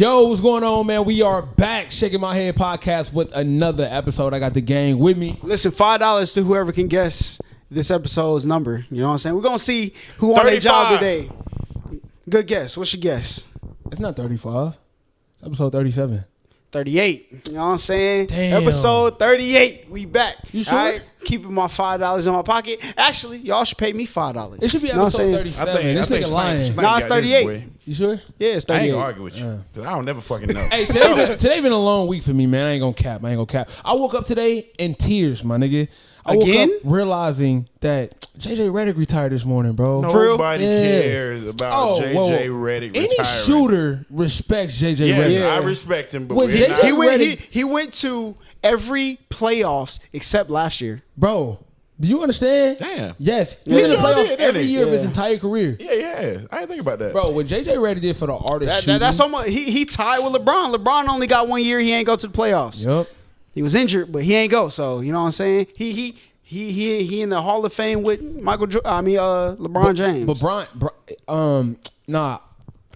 Yo, what's going on, man? We are back, Shaking My Head podcast with another episode. I got the gang with me. Listen, $5 to whoever can guess this episode's number. You know what I'm saying? We're going to see who on their job today. Good guess. What's your guess? It's not 35. It's episode 37. 38. You know what I'm saying? Damn. Episode 38. We back. You sure? All right? Keeping my $5 in my pocket. Actually, y'all should pay me $5. It should be You know what I'm episode saying? 37. This nigga lying. Nah, it's 38. You sure? Yeah, it's I 38. ain't gonna argue with you because I don't never fucking know. Hey, today been a long week for me, man. I ain't gonna cap. I woke up today in tears, my nigga. I woke Again? up realizing that JJ Redick retired this morning, bro. Nobody cares about JJ Redick Any retiring. shooter respects JJ Yes, Redick. I respect him, but When we're JJ not. He went to every playoffs except last year. Bro, do you understand? Damn. Yes. Yeah, He's in the sure playoffs did, every didn't he? year of his Yeah. entire career. Yeah. I didn't think about that. Bro, what JJ Redick did for the artist shooting. That's almost he tied with LeBron. LeBron only got 1 year. He ain't go to the playoffs. Yup. He was injured, but he ain't go. So you know what I'm saying? He in the Hall of Fame with LeBron James. But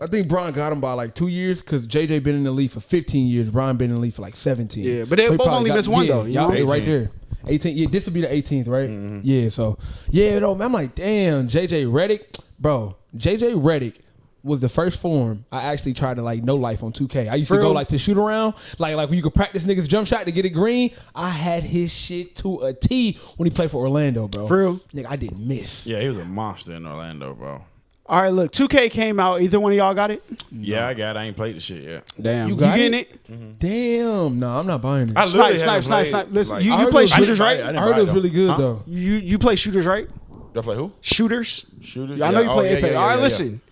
I think Bron got him by like 2 years because JJ been in the league for 15 years. Bron been in the league for like 17. Yeah, but they he both probably only missed one, though, you Y'all know? right there. 18. Yeah, this would be the 18th, right? Mm-hmm. Yeah, so yeah, though, man, I'm like, damn, JJ Redick, bro. JJ Redick was the first form I actually tried to like no life on 2K. I used to go like to shoot around, like when you could practice niggas jump shot to get it green. I had his shit to a T when he played for Orlando, bro. For real? Nigga, I didn't miss. Yeah, he was a monster in Orlando, bro. All right, look, 2K came out. Either one of y'all got it? Yeah, I got it. I ain't played the shit yet. Damn, You got getting it? it? Mm-hmm. Damn, no, I'm not buying it. I literally Snipe. haven't played, Listen, like- you I heard play it was- shooters, I right? didn't I heard it was buy really good Huh? though. You play shooters, right? Did I play who? Shooters. Shooters? Yeah, I know you play Apex. yeah, All right, yeah. listen.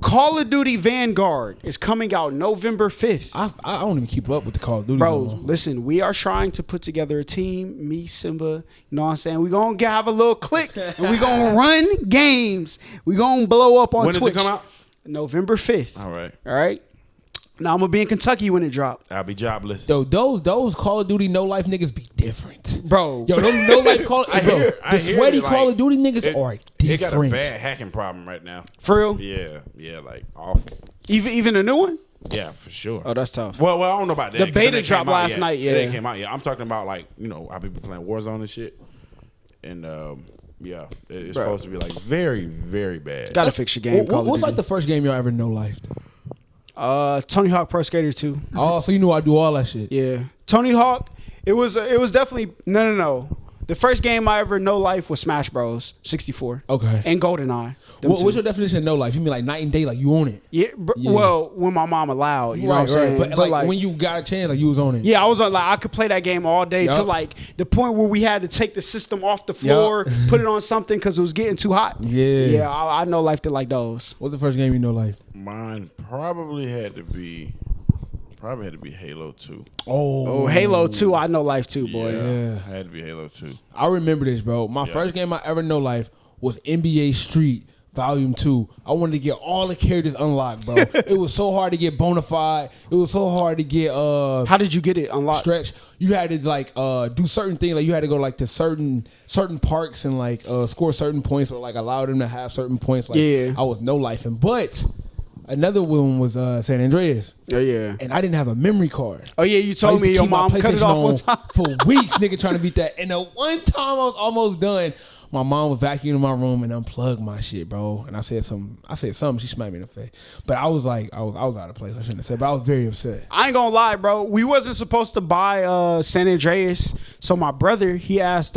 Call of Duty Vanguard is coming out November 5th. I don't even keep up with the Call of Duty. Bro, no more. listen, we are trying to put together a team, me, Simba, you know what I'm saying? We're going to have a little click, and we're going to run games. We're going to blow up on When does Twitch. it come out? November 5th. All right. All right? Now, I'm going to be in Kentucky when it drops. I'll be jobless. Yo, those Call of Duty no life niggas be different, Bro. Yo, them no life Call. I bro, hear the sweaty it, like, Call of Duty niggas are They got a different. bad hacking problem right now. For real? Yeah, like awful. Even a new one? Yeah, for sure. Oh, that's tough. Well, I don't know about that. The 'cause beta it ain't dropped came out last yet. night, yeah. It ain't came out yet. I'm talking about like, how people playing Warzone and shit. And yeah, it's Bro. supposed to be like very, very bad. Got to fix your game. Call of What's Duty. like the first game y'all ever no lifed? Tony Hawk Pro Skater 2. Oh, so you knew I do all that shit. Yeah. Tony Hawk, it was definitely no. The first game I ever no life was Smash Bros. 64. Okay. And GoldenEye. Them two. What's your definition of no life? You mean like night and day, like you own it? Yeah, Yeah. Well, when my mom allowed, you know what I'm saying? But like when you got a chance, like you was on it. yeah, I was on like I could play that game all day Yup. to like the point where we had to take the system off the floor, put it on something because it was getting too hot. Yeah. I know life did like those. What's the first game you know life? Mine probably had to be Halo 2. Oh, Halo 2, I know life too, boy. Yeah. Had to be Halo 2. I remember this, bro. My first game I ever know life was NBA Street Volume 2. I wanted to get all the characters unlocked, bro. It was so hard to get Bonafide. It was so hard to get How did you get it unlocked? stretch. You had to like do certain things. Like you had to go like to certain parks and like score certain points or like allow them to have certain points. Like Yeah. I was no lifing. But another one was San Andreas. Oh yeah. And I didn't have a memory card. Oh yeah, you So I told used to me your keep my mom cut it PlayStation off one on time. for weeks, nigga, trying to beat that. And the one time I was almost done, my mom was vacuuming my room and unplugged my shit, bro. And I said something. She smacked me in the face. But I was like, I was out of place. I shouldn't have said. But I was very upset. I ain't gonna lie, bro. We wasn't supposed to buy San Andreas. So my brother, he asked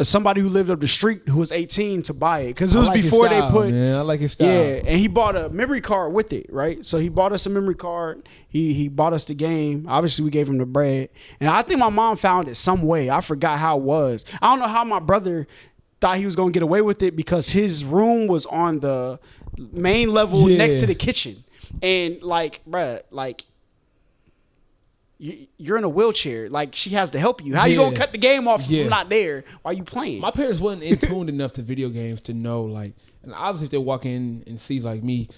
somebody who lived up the street who was 18 to buy it because it was I like his before style, they put. Man, I like his style. Yeah, and he bought a memory card with it, right? So he bought us a memory card. He bought us the game. Obviously, we gave him the bread, and I think my mom found it some way. I forgot how it was. I don't know how my brother thought he was gonna get away with it because his room was on the main level next to the kitchen, and like, bruh, like. You're in a wheelchair. Like, she has to help you. How you gonna cut the game off if I'm not there while you playing? My parents wasn't in tune enough to video games to know, like, and obviously if they walk in and see like me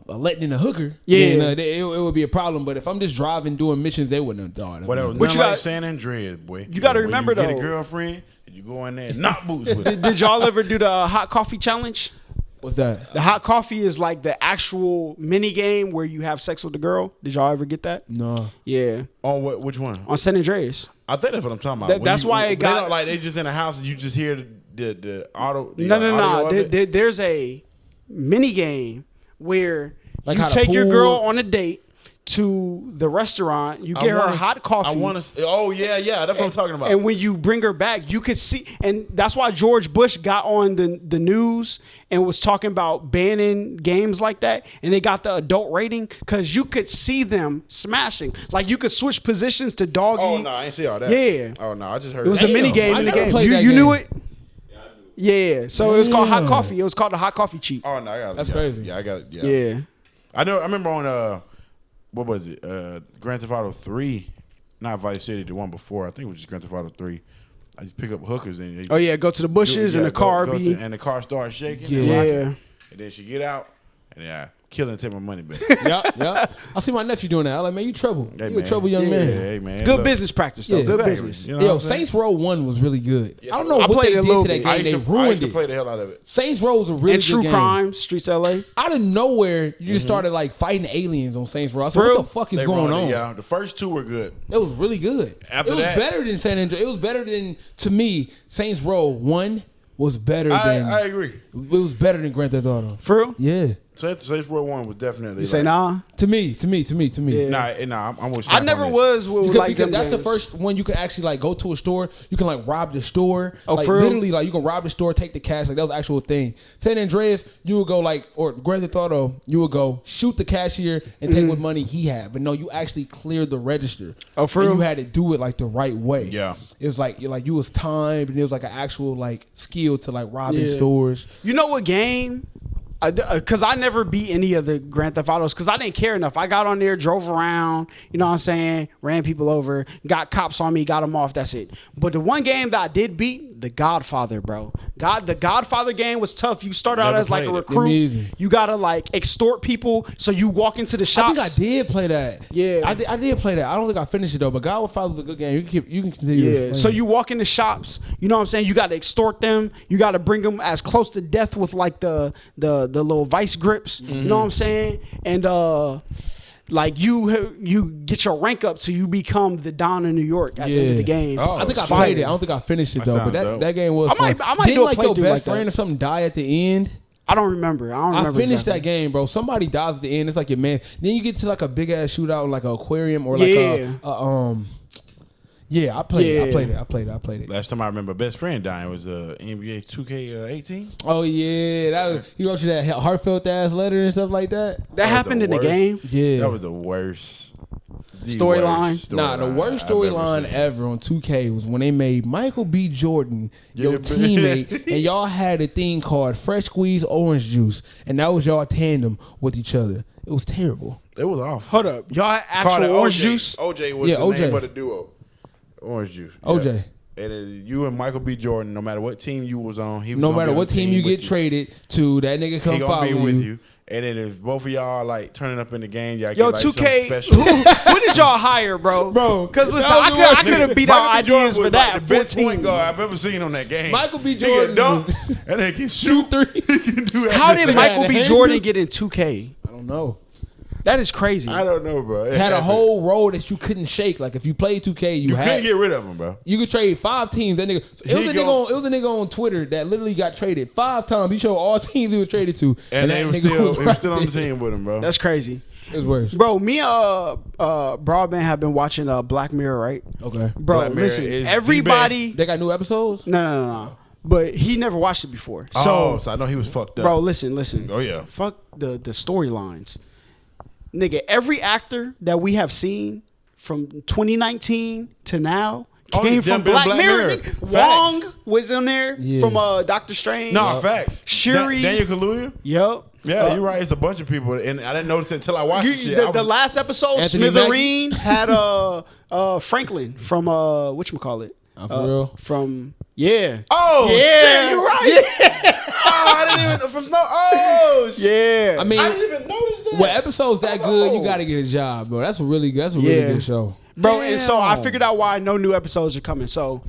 letting in a hooker, then, it would be a problem. But if I'm just driving doing missions, they wouldn't have thought. Whatever. But But you like got- San Andreas, boy. you gotta When remember, you get though. a girlfriend, and you go in there and knock boots with it. Did y'all ever do the hot coffee challenge? What's that? The hot coffee is like the actual mini game where you have sex with the girl. Did y'all ever get that? No. Yeah. On what? Which one? On San Andreas. I think that's what I'm talking about. That's why it got like they just in the house and you just hear the auto. No. There's a mini game where Like you how the take your pool- girl on a date to the restaurant. You get her hot coffee. I want to. Oh yeah. That's what I'm talking about. And when you bring her back, you could see, and that's why George Bush got on the news and was talking about banning games like that, and they got the adult rating because you could see them smashing. Like you could switch positions to doggy. Oh no, I ain't see all that. Yeah. Oh no, I just heard. It was a mini game I in the never game. played that You knew game. it? Yeah. So it was called hot Damn. coffee. It was called the hot coffee cheat. Oh no, I got it. That's yeah. crazy. Yeah, I got it. Yeah. Yeah. I know. I remember on what was it? Grand Theft Auto 3, not Vice City, the one before. I think it was just Grand Theft Auto 3. I just pick up hookers and Oh yeah, go to the bushes and the car be. and the car starts shaking. Yeah. And rocking. Yeah. And then she get out and kill and take my money back. Yeah. I see my nephew doing that. I'm like, man, you trouble. Hey, You a trouble young man. Hey man. Good look, business practice though. Yeah. Good exactly. business. You know what Yo, I'm saying? Saints Row 1 was really good. Yes, I don't know I what played they it a did little to that bit. game. They I ruined used to it. play the hell out of it. Saints Row was a really And good True game. Crime, Streets LA. Out of nowhere, you just started like fighting aliens on Saints Row. I said, For what real? the fuck is They going ruined on? it, yeah, the first two were good. It was really good. After it was that- better than San Andreas. It was better than, to me, Saints Row 1 was better than. I agree. It was better than Grand Theft Auto. For real? Yeah. Saints Row 1 was definitely. You say nah? To me. Yeah. Nah, I'm with I never was with Because, like because them that's the games. first one you can actually like go to a store. You can like rob the store. Oh, like for real? literally, like you can rob the store, take the cash. Like that was an actual thing. San Andreas, you would go like, or Grand Theft Auto, you would go shoot the cashier and take what money he had. But no, you actually cleared the register. Oh, for and real? you had to do it like the right way. Yeah. It was like you was timed, and it was like an actual like skill to like robbing Yeah. stores. You know what game? Because I never beat any of the Grand Theft Autos because I didn't care enough. I got on there, drove around, you know what I'm saying, ran people over, got cops on me, got them off, that's it. But the one game that I did beat, The Godfather, bro. The Godfather game was tough. You start out Never as like a played it. recruit. Me either. You got to like extort people. So you walk into the I shops. think I did play that. Yeah. I did play that. I don't think I finished it though. But Godfather was a good game. You can continue. to Yeah. explain So it. you walk in the shops, you know what I'm saying? You got to extort them. You got to bring them as close to death with like the little vice grips. You know what I'm saying? And like you get your rank up so you become the Don of New York at the end of the game. Oh, I think I it's played it. fire. I don't think I finished it That though. But sounds dope. that game was I fun. might Didn't do a like your playthrough best like that. friend or something die at the end? I don't remember. I don't I remember. finished exactly. that game, bro. Somebody dies at the end. It's like your man. Then you get to like a big ass shootout, like an aquarium or like Yeah. Yeah, I played it. Yeah. I played it. Last time I remember best friend dying was NBA 2K18. Oh yeah, that was, he wrote you that heartfelt ass letter and stuff like that. That happened in the worst. game. Yeah, That was the worst Storyline? Nah, the worst I've ever storyline seen. ever on 2K was when they made Michael B. Jordan your Yeah, but- teammate, and y'all had a thing called Fresh Squeeze Orange Juice, and that was y'all tandem with each other. It was terrible. It was awful. Hold up. Y'all had Called it actual orange OJ. juice? OJ was Yeah, the OJ. name of the duo. Orange juice. OJ. Yeah. And then you and Michael B. Jordan, no matter what team you was on, he was No gonna matter be on what the team you with get traded to, that nigga he come follow gonna be with you. you. And then if both of y'all like turning up in the game, y'all Yo, get like 2K, something special. what did y'all hire, bro? Bro, Because listen, that was the I worst. could have beat Michael out B. Jordan ideas was for that. like the best 14. point guard I've ever seen on that game. Michael B. He Jordan can dunk and they can shoot three. He can do How did everything. Michael B. Hand Jordan you- get in 2K? I don't know. That is crazy. I don't know, bro. It Had a happened. whole row that you couldn't shake. Like if you played 2K, You had couldn't get rid of him, bro. you could trade 5 teams. That nigga, it was a nigga on Twitter that literally got traded 5 times. He showed all teams he was traded to, And that they was nigga still, he was still on the right there. team with him, bro. That's crazy. It was worse. Bro, me and Broadband have been watching Black Mirror, right? Okay, Bro, Black Mirror listen, is the everybody. they got new episodes. No. But he never watched it before. so So, I know he was fucked up. bro, listen. Oh, yeah. Fuck the storylines. Nigga, every actor that we have seen from 2019 to now Oh, came yeah, from been Black Black Mirror. Mirror. Nigga. Facts. Wong was in there Yeah. from Doctor Strange. No, facts. Shuri. Daniel Kaluuya? Yep. Yeah, you're right. It's a bunch of people, and I didn't notice it until I watched the shit. I The was- last episode, Anthony Smithereen had Franklin from whatchamacallit? For real. From yeah. Oh, Yeah. shit, you're right. Oh, I didn't even from no. Oh, shit. Yeah. I mean, I didn't even notice that. when episodes that good, you got to get a job, bro. That's a really good show. Bro, and so I Damn. figured out why no new episodes are coming. So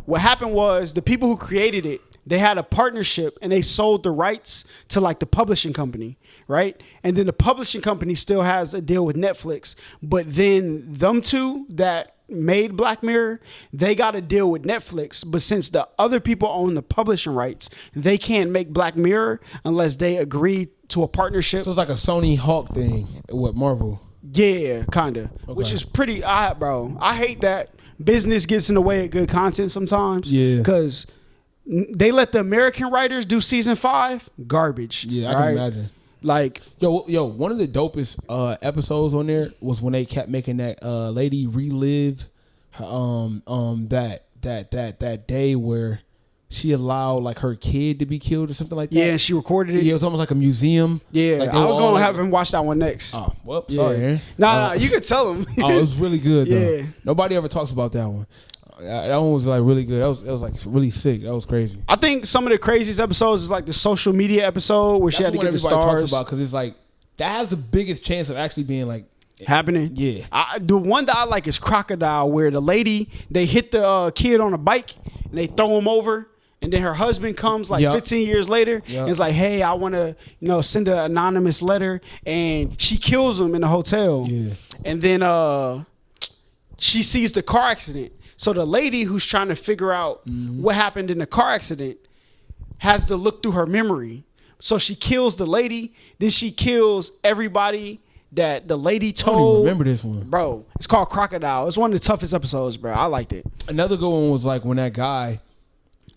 what happened was the people who created it they had a partnership and they sold the rights to like the publishing company, right? And then the publishing company still has a deal with Netflix, but then them two that made Black Mirror, they got a deal with Netflix, but since the other people own the publishing rights, they can't make Black Mirror unless they agree to a partnership. So it's like a Sony Hawk thing with Marvel. Yeah, kinda. Okay. Which is pretty bro. I hate that business gets in the way of good content sometimes. Yeah. Because they let the American writers do season 5, garbage. Yeah, I can imagine. Like yo, one of the dopest episodes on there was when they kept making that lady relive that day where she allowed like her kid to be killed or something like that. Yeah, and she recorded it. Yeah, it was almost like a museum. Yeah, like I was going to have him watch that one next. Oh, well, sorry. Man. Nah, you could tell him. Oh, it was really good though. Yeah. Nobody ever talks about that one. That one was like really good. That was like really sick. That was crazy. I think some of the craziest episodes is like the social media episode where she had to get the stars. Talks about because it's like that has the biggest chance of actually being like happening. Yeah. The one that I like is Crocodile, where the lady, they hit the kid on a bike and they throw him over. And then her husband comes like 15 years later and is like, hey, I want to, send an anonymous letter. And she kills him in the hotel. Yeah. And then she sees the car accident. So the lady who's trying to figure out what happened in the car accident has to look through her memory. So she kills the lady. Then she kills everybody that the lady told. I don't even remember this one. Bro, it's called Crocodile. It's one of the toughest episodes, bro. I liked it. Another good one was like when that guy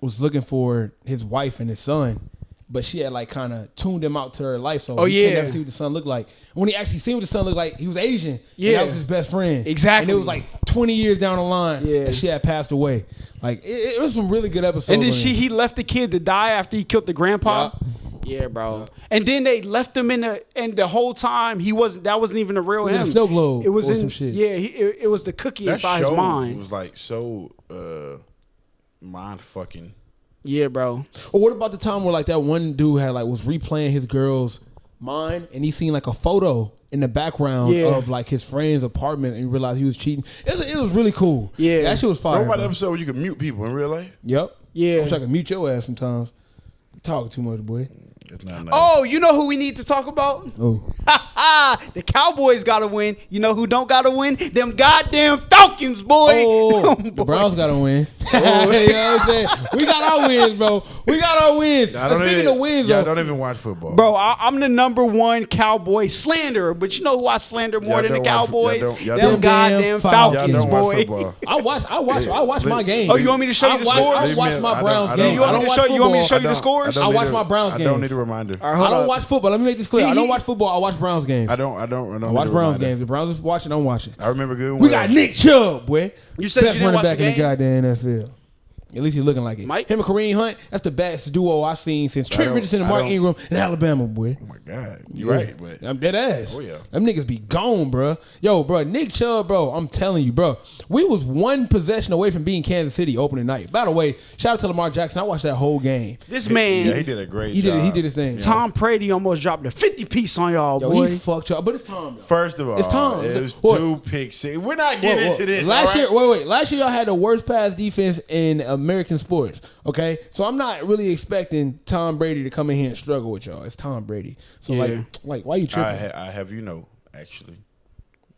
was looking for his wife and his son, but she had like kind of tuned him out to her life, so he could never see what the son looked like. When he actually seen what the son looked like, he was Asian. Yeah, that was his best friend. Exactly. And it was like 20 years down the line that she had passed away. Like it was some really good episodes. And then he left the kid to die after he killed the grandpa. Yeah, bro. Yeah. And then they left him and the whole time that wasn't even the real him. The snow globe. It was in some shit. Yeah, it was the cookie inside his mind. It was like so mind fucking. Yeah, bro. Or what about the time where like that one dude was replaying his girl's mind and he seen like a photo in the background of like his friend's apartment and realized he was cheating. It was really cool. Yeah, that shit was fire. What about the episode where you can mute people in real life? Yep. Yeah. I wish I could mute your ass sometimes. You talking too much, boy. It's not nice. Oh, you know who we need to talk about? Oh. The Cowboys gotta win. You know who don't gotta win? Them goddamn Falcons, boy. Oh, the Browns gotta win. You know what I'm saying? We got our wins, bro. We got our wins. Speaking of wins, I don't even watch football. Bro, I'm the #1 Cowboy slanderer, but you know who I slander more than the Cowboys? Them goddamn Falcons, boy. I watch my games. Oh, you want me to show you the scores? I watch my Browns games. You want me to show you the scores? I watch my Browns games. I don't need a reminder. I don't watch football. Let me make this clear. I don't watch football. I watch Browns games. I don't watch Browns games. The Browns is watching. I'm watching. I remember good. We got Nick Chubb, boy. You said best you didn't running back watch the in the goddamn NFL. At least he's looking like it. Mike? Him and Kareem Hunt, that's the best duo I've seen since Trent Richardson and Mark Ingram in Alabama, boy. Oh, my God. You're right, but I'm dead ass. Oh, yeah. Them niggas be gone, bro. Yo, bro, Nick Chubb, bro, I'm telling you, bro. We was one possession away from being Kansas City opening night. By the way, shout out to Lamar Jackson. I watched that whole game. This man. Yeah, he did a great job. He did his thing. Tom Brady almost dropped a 50-piece on y'all, boy. He fucked y'all. But it's Tom, though. First of all, it's Tom. It was 2 picks. We're not getting into this. Last year, Last year, y'all had the worst pass defense in American sports. Okay, so I'm not really expecting Tom Brady to come in here and struggle with y'all. It's Tom Brady. So like, why you tripping? I have actually.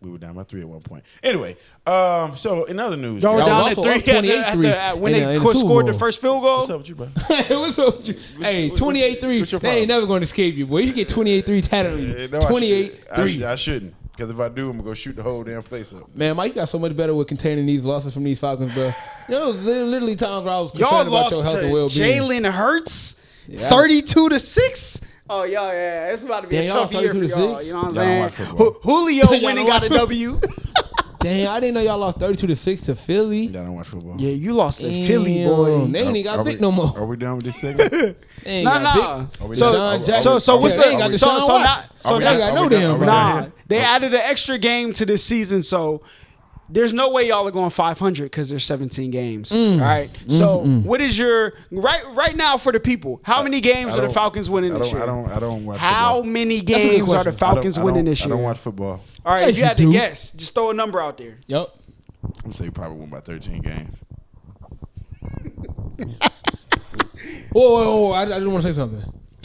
We were down by 3 at one point. Anyway, so in other news, y'all were down at 3 28-3 when they scored the first field goal. What's up with you, bro? What's up with you? Hey, 28-3. They ain't never going to escape you, boy. You should get 28-3 tatted on you. 28-3. I shouldn't. Because if I do, I'm going to go shoot the whole damn place up. Man, Mike got so much better with containing these losses from these Falcons, bro. You know, it was literally times where I was concerned about your health and well-being. Jalen Hurts, 32-6. Oh, yeah. It's about to be a tough year for y'all. You know what I'm saying? Julio went and got a W. Damn, I didn't know y'all lost 32-6 to Philly. I don't watch football. Yeah, you lost to Philly, boy. They ain't even got Vic no more. Are we done with this segment? Nah. So what's they ain't got Deshaun Watson. So they got no damn. Nah, they added an extra game to this season, so there's no way y'all are going 500 because there's 17 games. All right. So what is your right now for the people? How many games are the Falcons winning this year? I don't watch How football. many games are the Falcons winning this year? I don't watch football. All right, if you had to guess, just throw a number out there. Yep. I'm gonna say you probably won by 13 games. Whoa, I just want to say something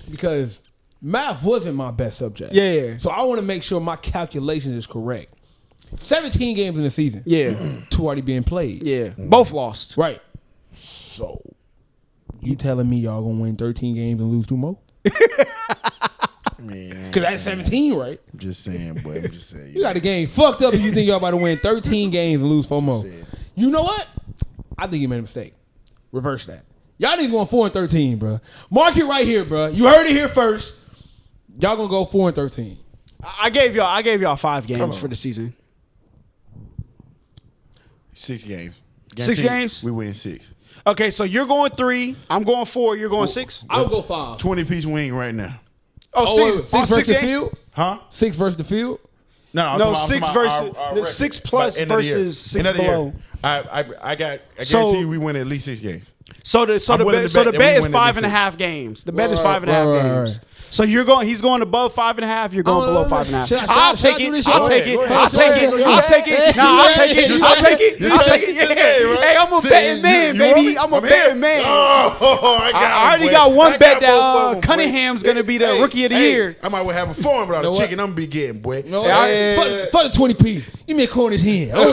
because math wasn't my best subject. Yeah. So I want to make sure my calculation is correct. 17 games in the season. Yeah. 2 already being played. Yeah. Both lost. Right. So you telling me y'all gonna win 13 games and lose 2 more? Man, Because that's 17, right? I'm just saying, boy. I'm just saying. You got the game fucked up if you think y'all about to win 13 games and lose 4 more. You know what? I think you made a mistake. Reverse that. Y'all niggas going 4-13, bro. Mark it right here, bro. You heard it here first. Y'all gonna go 4-13. I gave y'all 5 games for the season. 6 games. 6 games? We win 6. Okay, so you're going 3. I'm going 4. You're going 6. I'll go 5. 20-piece wing right now. Oh, 6 versus the games? field? Huh? 6 versus the field? No, 6 versus our 6 plus record. By end of the year. versus 6 End of the year. below. I So- guarantee you we win at least 6 games. So the I'm willing to bet bet that is we win at 5.5 games. The bet is 5.5 right, games. right. So he's going above 5.5. You're going below 5.5. Should I I'll do take this it. shit? I'll take it. Go ahead. I'll take it. I'll take it. No, I'll take it. I'll take it. I'll take it. Yeah. Hey, I'm a betting man, baby. I'm a betting man. Oh, I already got one bet that Cunningham's gonna be the rookie of the year. I might well have a farm without know a what? chicken. I'm gonna be getting, boy. No, Hey. for the 20p. Give me a Cornish hen. I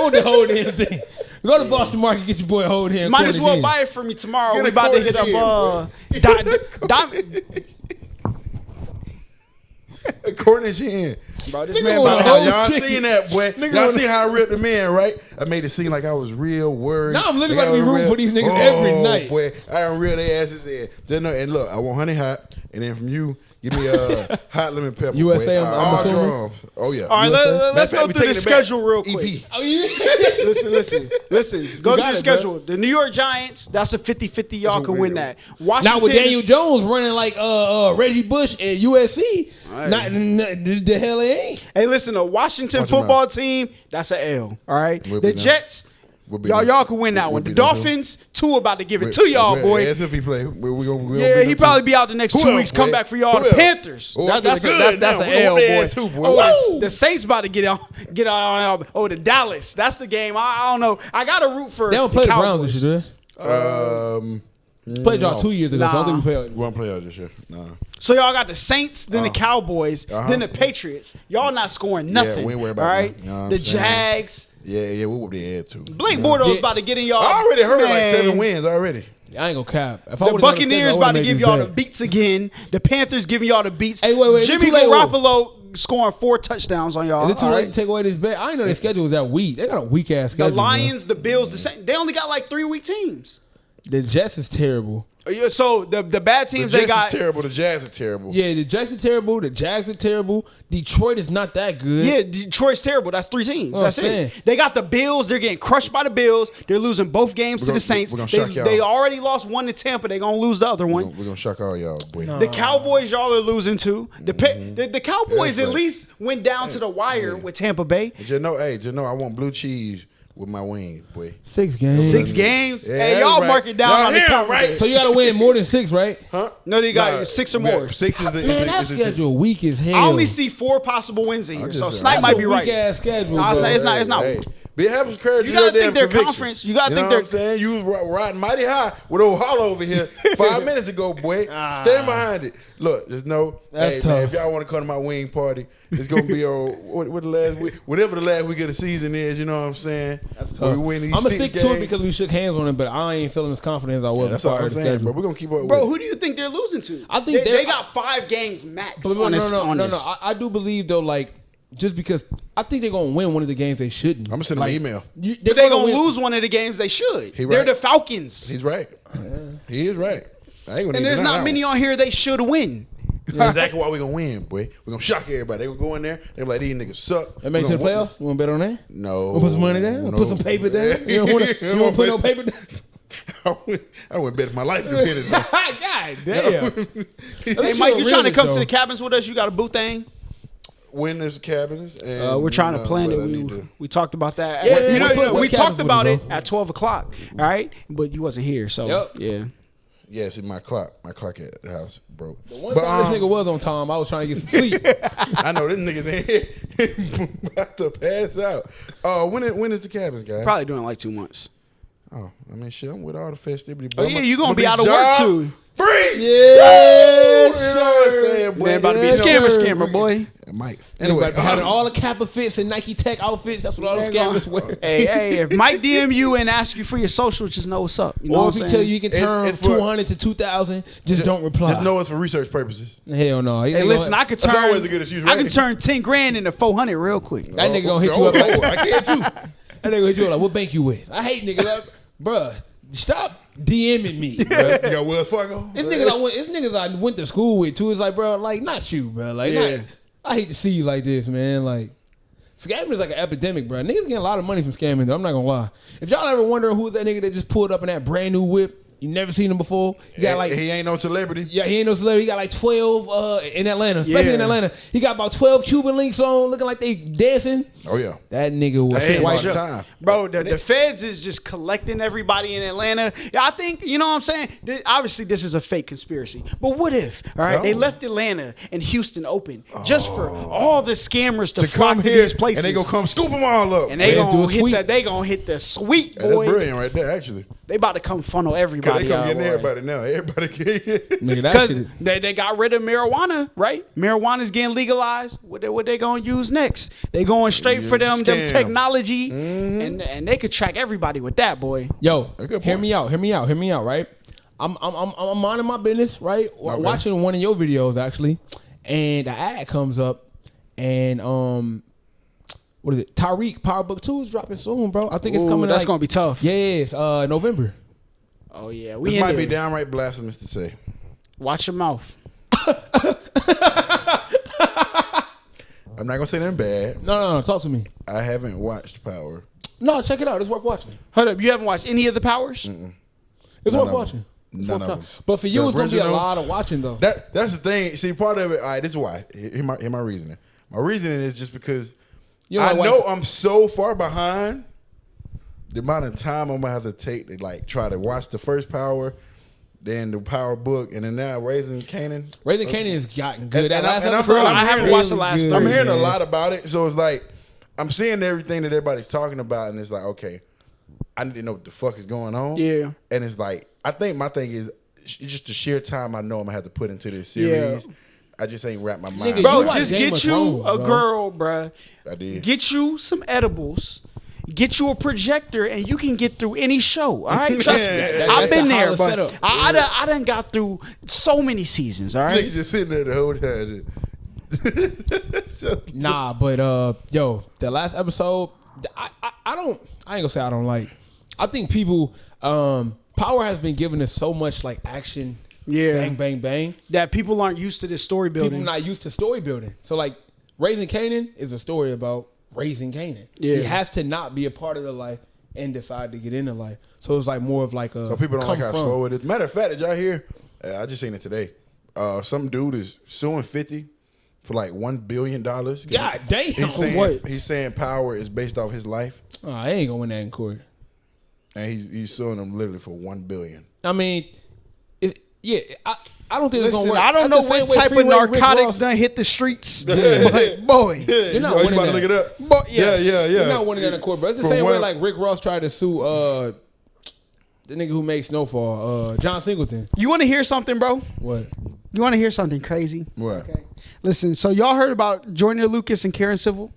want the whole damn thing. Go to Boston Market, get your boy a whole damn Might as Cornish well hen. buy it for me tomorrow. Get We a about to hit up A Cornish hen. bro. This Nigga man want about a to whole Y'all chicken. seen that, boy? Nigga Y'all wanna- seen how I ripped the man, right? I made it seem like I was real worried. Now I'm literally Like about to be I was rooting real- for these niggas every night. Boy, I done real their asses in. Just know, and look, I want honey hot, and then from you, give me a hot lemon pepper. USA, boy. I'm All assuming? drums. Oh yeah. All right, let's Matter go of fact, we through the taking it back. schedule real quick. EP. Oh, you Listen. Go through got the it, bro. schedule. The New York Giants, that's a 50-50. Y'all That's a can win weird that. Washington. Not with Daniel Jones running like Reggie Bush at USC. Right. The hell it ain't. Hey, listen, the Washington Watch 'em football team, that's an L. All right. We'll The beat them. Jets, We'll beat y'all them. can win that We'll one. The beat them, too. Dolphins, Tua about to give it to y'all, boy. As if he play. We gonna Yeah, beat he them, probably too. be out the next Who 2 else, weeks. Come boy? back for y'all. Who The else? Panthers. Oh, I That's feel a good L, now. We gonna boy. whoop their ass too, boy. Oh, the Saints about to get on. Oh, the Dallas. That's the game. I don't know. I got to root for They don't play the Browns Cowboys. this year, do they? Played y'all 2 years ago, so I don't think we We won't play out this year. Nah. So y'all got the Saints, then the Cowboys, then the Patriots. Y'all not scoring nothing. we ain't worried about all right? that. You know what The I'm saying? Jags. Yeah, we whoop their ass too. Blake Bortles about to get in y'all. I already heard like Man. 7 wins already. I ain't gonna cap. If I The would've known Buccaneers schedule, I about to would've give made y'all this the bet. beats again. The Panthers giving y'all the beats. Hey, wait, Jimmy too late. Garoppolo scoring 4 touchdowns on y'all. Is it too all late right? to take away this bet? I didn't know their schedule was that weak. They got a weak ass The schedule. Lions, the Bills, the same. They only got like 3 weak teams. bro. The Jets is terrible. Yeah, so the bad The teams Jets they got. is terrible. The Jazz are terrible. Yeah, the Jets are terrible. The Jags are terrible. Detroit is not that good. Yeah, Detroit's terrible. That's 3 teams. Oh, That's I'm saying. it. They got the Bills. They're getting crushed by the Bills. They're losing both games to gonna- the Saints. we're gonna shock y'all. They already lost 1 to Tampa. They're gonna lose the other one. We're gonna shock all y'all, boy. The Cowboys, y'all are losing too. The Cowboys That's at right. least went down to the wire with Tampa Bay. Just know, I want blue cheese with my wings, boy. 6 games. 6 games. Yeah, Hey, y'all right. mark it down Y'all on the hear 'em, calendar. right? So you got to win more than 6, right? Huh? No, they got Nah, 6 or we got- more. 6 is the Man, that schedule weak as hell. I only see 4 possible wins in here, just so said- Snipe That's might a be weak right. ass schedule. Nah, bro. it's not. Hey, be having courage. You in your gotta think damn their conviction. conference. You gotta know think what I'm their- saying? You was riding mighty high with old Hollow over here 5 minutes ago, boy. Stand behind it. Look, there's no. That's hey, tough. man, if y'all want to come to my wing party, it's gonna be on what the last week, whatever the last week of the season is. You know what I'm saying? That's When tough. we win these I'm going to 6 stick to it games. because we shook hands on it, but I ain't feeling as confident as I was That's before all I I'm heard the saying, schedule. bro. We're gonna keep up. Bro, with who it. do you think they're losing to? I think they they're- got 5 games max But on this. I do believe, though, like, just because I think they're going to win one of the games they shouldn't. I'm gonna send them like, an email. But they're gonna lose one of the games they should. He They're right. the Falcons, He's right. He is right. I ain't gonna and there's not many on here they should win. That's exactly why we're gonna win, boy. We're gonna shock everybody. They gonna go in there. They're like, these niggas suck. That make it to the We're gonna playoffs? You want to bet on that? No. Want to put some money down? No. Put some paper down? You don't want to put no paper down? I wouldn't bet if my life depended on it. God damn. Hey, Mike, you trying to come to the cabins with us? You got a booth thing? When there's cabins, and We're trying to plan but I it. need to- We talked about that. Yeah, You know, what we cabins talked would about it, it bro? at 12 o'clock, all right? But you wasn't here, so Yep. yeah. Yes, my clock at the house broke. One time this nigga was on time, I was trying to get some sleep. I know this niggas in here about to pass out. When is the cabins, guys? Probably doing like 2 months. Oh, I mean, shit, I'm with all the festivities. Oh, yeah, you going to be out of work, too. Free! Yeah, You know what I'm saying, boy? Man, about to be Yeah, scammer, boy. Mike. Anyway, Anyway, having all the Kappa fits and Nike Tech outfits. That's what all the scammers wear. Hey, if Mike DM you and ask you for your social, just know what's up. You know Or what if I'm he tell saying? you he can turn It's for- 200 to 2,000, just don't reply. just know it's for research purposes. Hell no. Hey, listen, I could That's turn. always a good excuse, I can right? turn 10 grand into 400 real quick. That nigga gonna hit you up like, I can too. that nigga hit you up like, what bank you with? I hate niggas up. Bruh, stop DMing me, bruh. You got Wells Fargo? It's niggas I went to school with too. It's like, bro, like not you, bro. Like, Yeah. I hate to see you like this, man. Like, scamming is like an epidemic, bro. Niggas getting a lot of money from scamming, though. I'm not gonna lie. If y'all ever wonder who that nigga that just pulled up in that brand new whip, you never seen him before. He got like, he ain't no celebrity. yeah, he ain't no celebrity. He got like 12 in Atlanta, especially in Yeah. Atlanta. He got about 12 Cuban links on, looking like they dancing. Oh yeah. That nigga was Hey, white. all the time. Bro, the feds is just collecting everybody in Atlanta. Yeah, I think, you know what I'm saying? Obviously, this is a fake conspiracy. But what if, all right, they left Atlanta and Houston open just for all the scammers to flock Come to here these places. and they gonna come scoop them all up. And they Feds do gonna a hit sweep. they gonna hit the sweet, Yeah, that's boy. brilliant right there, actually. They about to come funnel Cause everybody they come out, getting boy. everybody now. Everybody can. Nigga, that Because shit. they got rid of marijuana, right? Marijuana's getting legalized. What they gonna use next? They going straight for them Scam. technology, and they could track everybody with that, boy. Yo, A good hear point. me out, right? I'm minding my business, right? Okay. Watching one of your videos actually, and the ad comes up, and what is it? Tariq Power Book 2 is dropping soon, bro. I think it's Ooh, coming. that's like, gonna be tough. Yeah, it's November. Oh yeah, This we might in be there. downright blasphemous to say. Watch your mouth. I'm not gonna say nothing bad. No, talk to me. I haven't watched Power. No, check it out. It's worth watching. Hold up, you haven't watched any of the Powers? It's None worth of watching. them. It's None worth of watching. them. But for you, The it's gonna be a original- lot of watching though. That's the thing. See, part of it. All right, this is why. Hear my reasoning. My reasoning is just because You I like know white- I'm so far behind. The amount of time I'm gonna have to take to like try to watch the first Power, then the Power book, and then now Raising Canaan. Raising Canaan has gotten good. And That last I'm episode, hearing- I haven't watched the last good, I'm three. hearing a man. lot about it, so it's like I'm seeing everything that everybody's talking about, and it's like, okay, I need to know what the fuck is going on. Yeah. And it's like, I think my thing is it's just the sheer time I know I'm gonna have to put into this series. Yeah. I just ain't wrap my mind. Nigga, Bro, you watch just Game get of you Thrones, a bro. girl, bruh. I did. Get you some edibles. Get you a projector, and you can get through any show. All right, trust me. That's I've been the there, hottest but setup. I done got through so many seasons. All Nigga right. just sitting there the whole time. Nah, but yo, the last episode, I ain't gonna say I don't like. I think people, Power has been giving us so much like action, Yeah. bang, bang, bang. That people aren't used to this story building. People not used to story building. So like, Raising Canaan is a story about raising Canaan. Yeah. He has to not be a part of the life and decide to get into life. So it's like more of like a. So people don't like come how from. slow it is. Matter of fact, did y'all hear? I just seen it today. Some dude is suing 50 for like $1 billion. God damn. He's saying, What? he's saying Power is based off his life, Oh, I ain't gonna win that in court. and he's suing them literally for $1 billion. I mean, I don't think it's Listen, gonna work. I don't That's know the same what way type of Freeway Rick narcotics Ross- done hit the streets, but boy, You're not you winning about to that. look it up? But yes. Yeah. You're not winning that in court, bro. It's the From same way where- like Rick Ross tried to sue the nigga who made Snowfall, John Singleton. You want to hear something, bro? What? You want to hear something crazy? What? Okay. Listen, so y'all heard about Joyner Lucas and Karen Civil?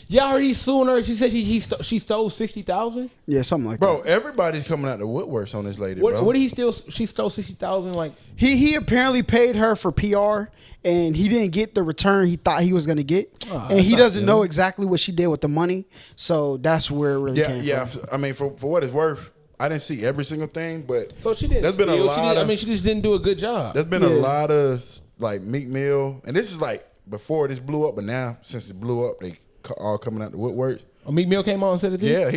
Y'all heard he's suing her. She said she stole $60,000. Yeah, something like Bro, everybody's coming out the woodworks on this lady, bro. What did he steal? She stole $60,000. Like that. He apparently paid her for PR, and he didn't get the return he thought he was going to get, and that's he not doesn't know stealing. exactly what she did with the money. So that's where it really came from. I mean, for what it's worth, I didn't see every single thing, but so she didn't. There's been a steal. lot. She just didn't do a good job. There's been Yeah. a lot of like Meek Mill, and this is like before this blew up, but now since it blew up, they all coming out the woodworks. Meek Mill came on and said it. Too? Yeah,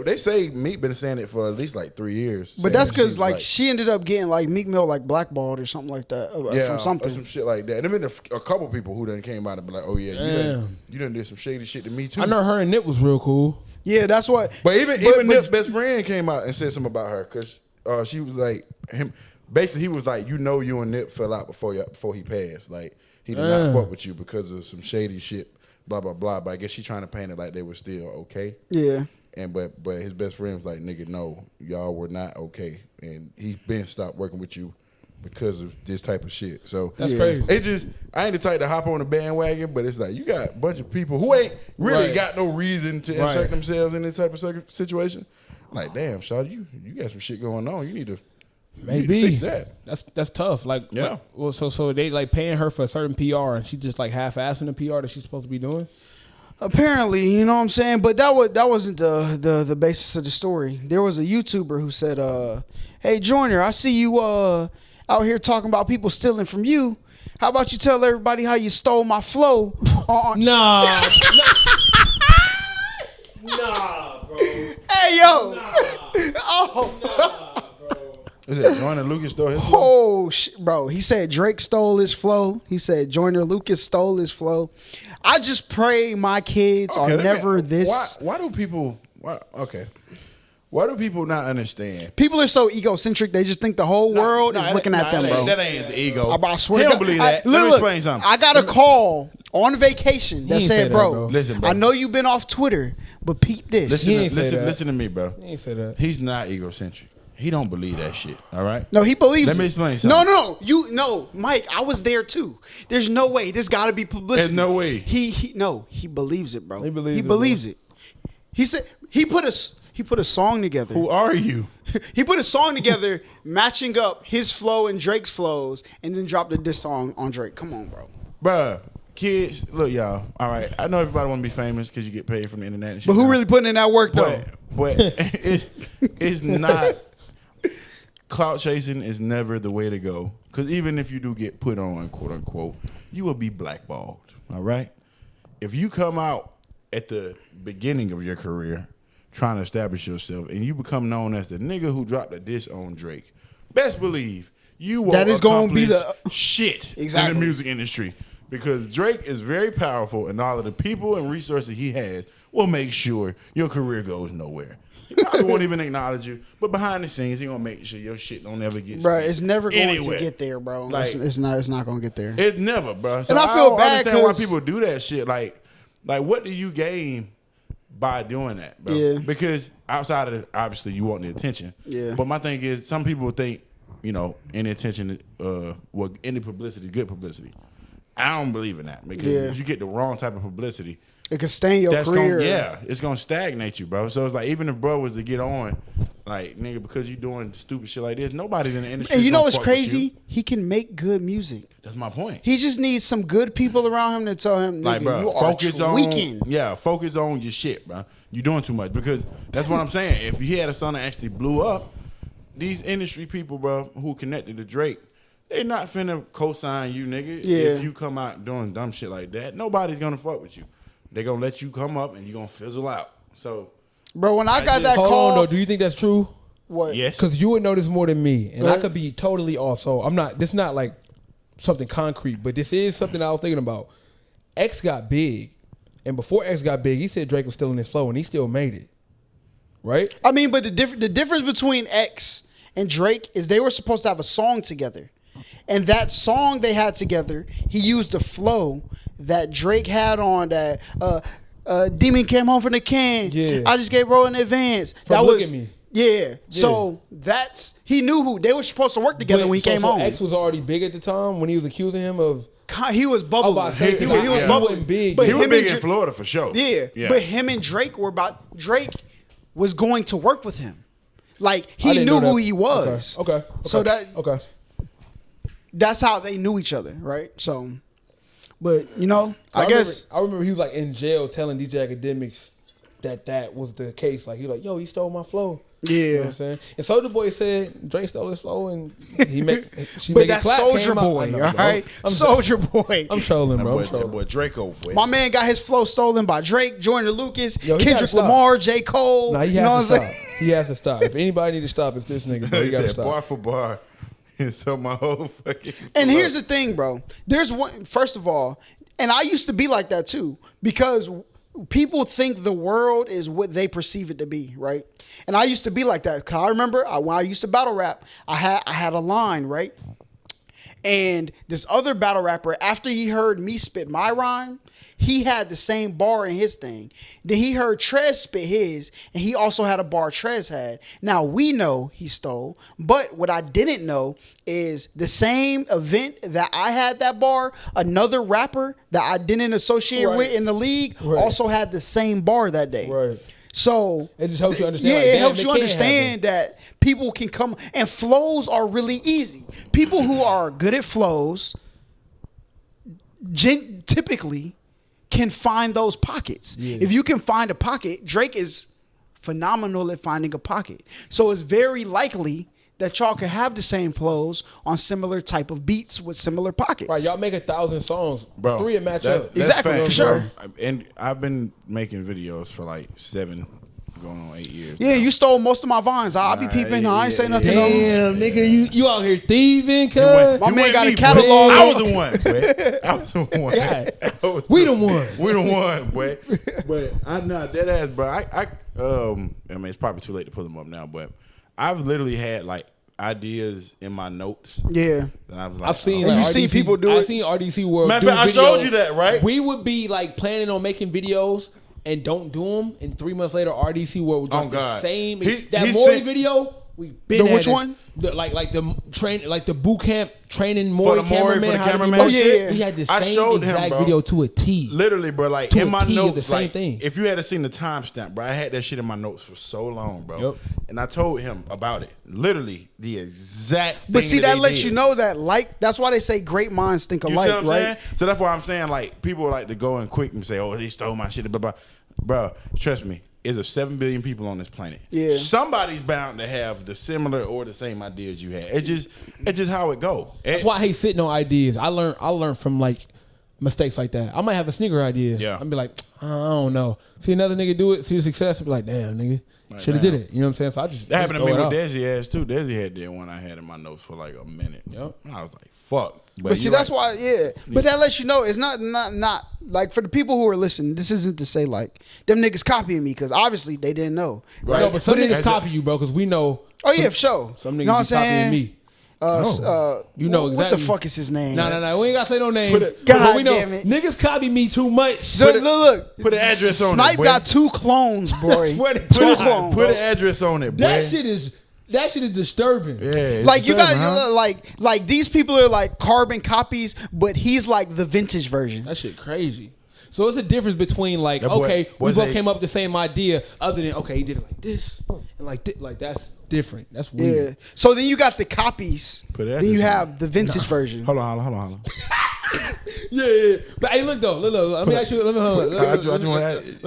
they say Meek been saying it for at least like 3 years. But saying that's that because she's, like she ended up getting like Meek Mill like blackballed or something like that from something. or some shit like that. And there been a couple people who done came out and be like, "Oh yeah, you done did some shady shit to me too." I know her and Nip was real cool. Yeah, that's what. But even Nip's best friend came out and said something about her because she was like him. Basically, he was like, you and Nip fell out before he passed. Like he did not fuck with you because of some shady shit. Blah blah blah. But I guess she trying to paint it like they were still okay. Yeah. but his best friend was like, nigga, no, y'all were not okay, and he's been stopped working with you because of this type of shit. So that's crazy. It just, I ain't the type to hop on the bandwagon, but it's like you got a bunch of people who ain't really got no reason to insert themselves in this type of situation. I'm like, damn, Shawty, you got some shit going on. You need to fix that. That's tough. Like, well, so they like paying her for a certain PR, and she just like half-assing the PR that she's supposed to be doing. Apparently, you know what I'm saying? But that wasn't the basis of the story. There was a YouTuber who said, hey, Joyner, I see you out here talking about people stealing from you. How about you tell everybody how you stole my flow? Nah, bro. Hey, yo. Nah, bro. Is it Joyner Lucas stole his flow? Oh, bro. He said Drake stole his flow. He said Joyner Lucas stole his flow. I just pray my kids are never this. Why do people not understand? People are so egocentric. They just think the whole world is looking at them, bro. That ain't the ego. I swear He to don't God. believe that. Let me explain something. I got a call on vacation that said, bro, listen, bro. I know you've been off Twitter, but peep this. Listen to me, bro. He ain't say that. He's not egocentric. He don't believe that shit. All right. No, he believes. Let me it. explain something. No, Mike. I was there too. There's no way. This got to be publicity. There's no way. He believes it, bro. He believes it. He said he put a song together. Who are you? He put a song together matching up his flow and Drake's flows, and then dropped a diss song on Drake. Come on, bro. Bruh, kids, look, y'all. All right, I know everybody want to be famous because you get paid from the internet and shit. But who really putting in that work though? But it's not. Clout chasing is never the way to go. Because even if you do get put on, quote unquote, you will be blackballed. All right? If you come out at the beginning of your career trying to establish yourself and you become known as the nigga who dropped a diss on Drake, best believe you will that is going to be the shit in exactly. the music industry. Because Drake is very powerful and all of the people and resources he has will make sure your career goes nowhere. He probably won't even acknowledge you, but behind the scenes, he gonna make sure your shit don't ever get. Bro, it's never going anywhere. to get there, bro. Like, it's not going to get there. It's never, bro. So and I feel don't bad understand why because people do that shit. Like, what do you gain by doing that, bro? Yeah. Because outside of it, obviously you want the attention. Yeah. But my thing is, some people think, any attention, any publicity is good publicity. I don't believe in that because if you get the wrong type of publicity. It could stain your career. It's gonna stagnate you, bro. So it's like even if bro was to get on, like nigga, because you doing stupid shit like this, nobody's in the industry. And you know what's crazy? He can make good music. That's my point. He just needs some good people around him to tell him, nigga, bro, you are tweaking. Focus on your shit, bro. You're doing too much because that's what I'm saying. If he had a son that actually blew up, these industry people, bro, who connected to Drake, they not finna co-sign you, nigga. Yeah. If you come out doing dumb shit like that, nobody's gonna fuck with you. They gonna let you come up and you gonna fizzle out. So, bro, when I got that hold call, on though, do you think that's true? What? Yes. Because you would know this more than me, and I could be totally off. So I'm not. This is not like something concrete, but this is something I was thinking about. X got big, and before X got big, he said Drake was still in his flow, and he still made it. Right? I mean, but the difference between X and Drake is they were supposed to have a song together. And that song they had together, he used the flow that Drake had on that Demon came home from the can. Yeah. I just gave bro in advance. From that Look was at Me. Yeah. So he knew who they were supposed to work together when he came home. X was already big at the time when he was accusing him of. He was bubbling. He was bubbling big. But he was big in in Florida for sure. Yeah. But him and Drake Drake was going to work with him. Like he knew who he was. Okay. So that's how they knew each other, right? So, but I guess I remember he was like in jail telling DJ Academics that was the case. Like he was like, yo, he stole my flow. Yeah. You know what I'm saying? And Soulja Boy said Drake stole his flow and he but that's Soulja Boy, all right? Soulja Boy. I'm trolling, bro. That boy Draco, boy. My man got his flow stolen by Drake, Joyner Lucas, Yo, Kendrick Lamar, J. Cole. Nah, he has to stop. He has to stop. If anybody need to stop, it's this nigga, bro. He He got to said stop. bar for bar. And so my whole fucking. And here's the thing, bro. There's one, first of all, and I used to be like that too, because people think the world is what they perceive it to be, right? And I used to be like that. Cause I remember when I used to battle rap, I had a line, right? And this other battle rapper, after he heard me spit my rhyme, he had the same bar in his thing. Then he heard Trez spit his, and he also had a bar Trez had. Now we know he stole, but what I didn't know is the same event that I had that bar, another rapper that I didn't associate with in the league also had the same bar that day. Right. So it just helps you understand. Yeah, like, it helps you understand that people can come, and flows are really easy. People who are good at flows typically can find those pockets. Yeah. If you can find a pocket, Drake is phenomenal at finding a pocket. So it's very likely that y'all can have the same flows on similar type of beats with similar pockets. Right, y'all make 1,000 songs, bro. 3 a match up. Exactly, fact, for sure. Bro. And I've been making videos for like 7, going on 8 years. Yeah, now. You stole most of my vines. I'll be peeping. I ain't say nothing. Damn, nigga, you out here thieving, cuz. My man got a catalog. I was the one, boy. I was the one. Yeah. We the ones. We the one, boy. But I'm not dead ass, bro. I mean, it's probably too late to pull them up now, but I've literally had like ideas in my notes. Yeah, that I was like, I've seen. You seen people do it. I've seen RDC World. Matter of fact, I showed you that, right? We would be like planning on making videos and don't do them, and 3 months later, RDC World would drop the same. That Maury video. We been which one? Like the boot camp training Maury cameraman. Oh yeah, we had the same exact video to a T. Literally, bro. Like in my notes, the same like, thing. If you had seen the timestamp, bro, I had that shit in my notes for so long, bro. Yep. And I told him about it. Literally, the exact. But thing see, that lets did. you know that that's why they say great minds think alike, You see what I'm right? saying? So that's why I'm saying like people like to go and quick and say, "Oh, they stole my shit." Blah blah. Bro, trust me. There's 7 billion people on this planet. Yeah. Somebody's bound to have the similar or the same ideas you had. It's just how it go. That's why I hate sitting on ideas. I learn from like mistakes like that. I might have a sneaker idea. Yeah. I'll be like, I don't know. See another nigga do it, see the success, I'll be like, damn, nigga. Should have did it. You know what I'm saying? So I just that happened to me throw with it out. Desi ass too. Desi had that one I had in my notes for like a minute. Yep. I was like, fuck. But see, that's why, yeah. But that lets you know it's not like for the people who are listening. This isn't to say like them niggas copying me because obviously they didn't know. Right? No, but some niggas copy you, bro, because we know. Oh yeah, for sure. Some niggas you know what I'm be copying saying? me. You know exactly. What the fuck is his name? No. We ain't gotta say no names. God we know damn it. Niggas copy me too much. Look. Put an address on it. Snipe boy. got 2 clones, boy. Two clones. Put an address on it, boy. That shit is disturbing. Yeah, like you got like these people are like carbon copies, but he's like the vintage version. That shit crazy. So it's a difference between like, That boy- okay, we boy both say- came up with the same idea, other than okay, he did it like this and like that's different. That's weird. Yeah. So then you got the copies. Put that Then you in. have the vintage version. Hold on. Yeah. But hey, look though, let me ask you. Let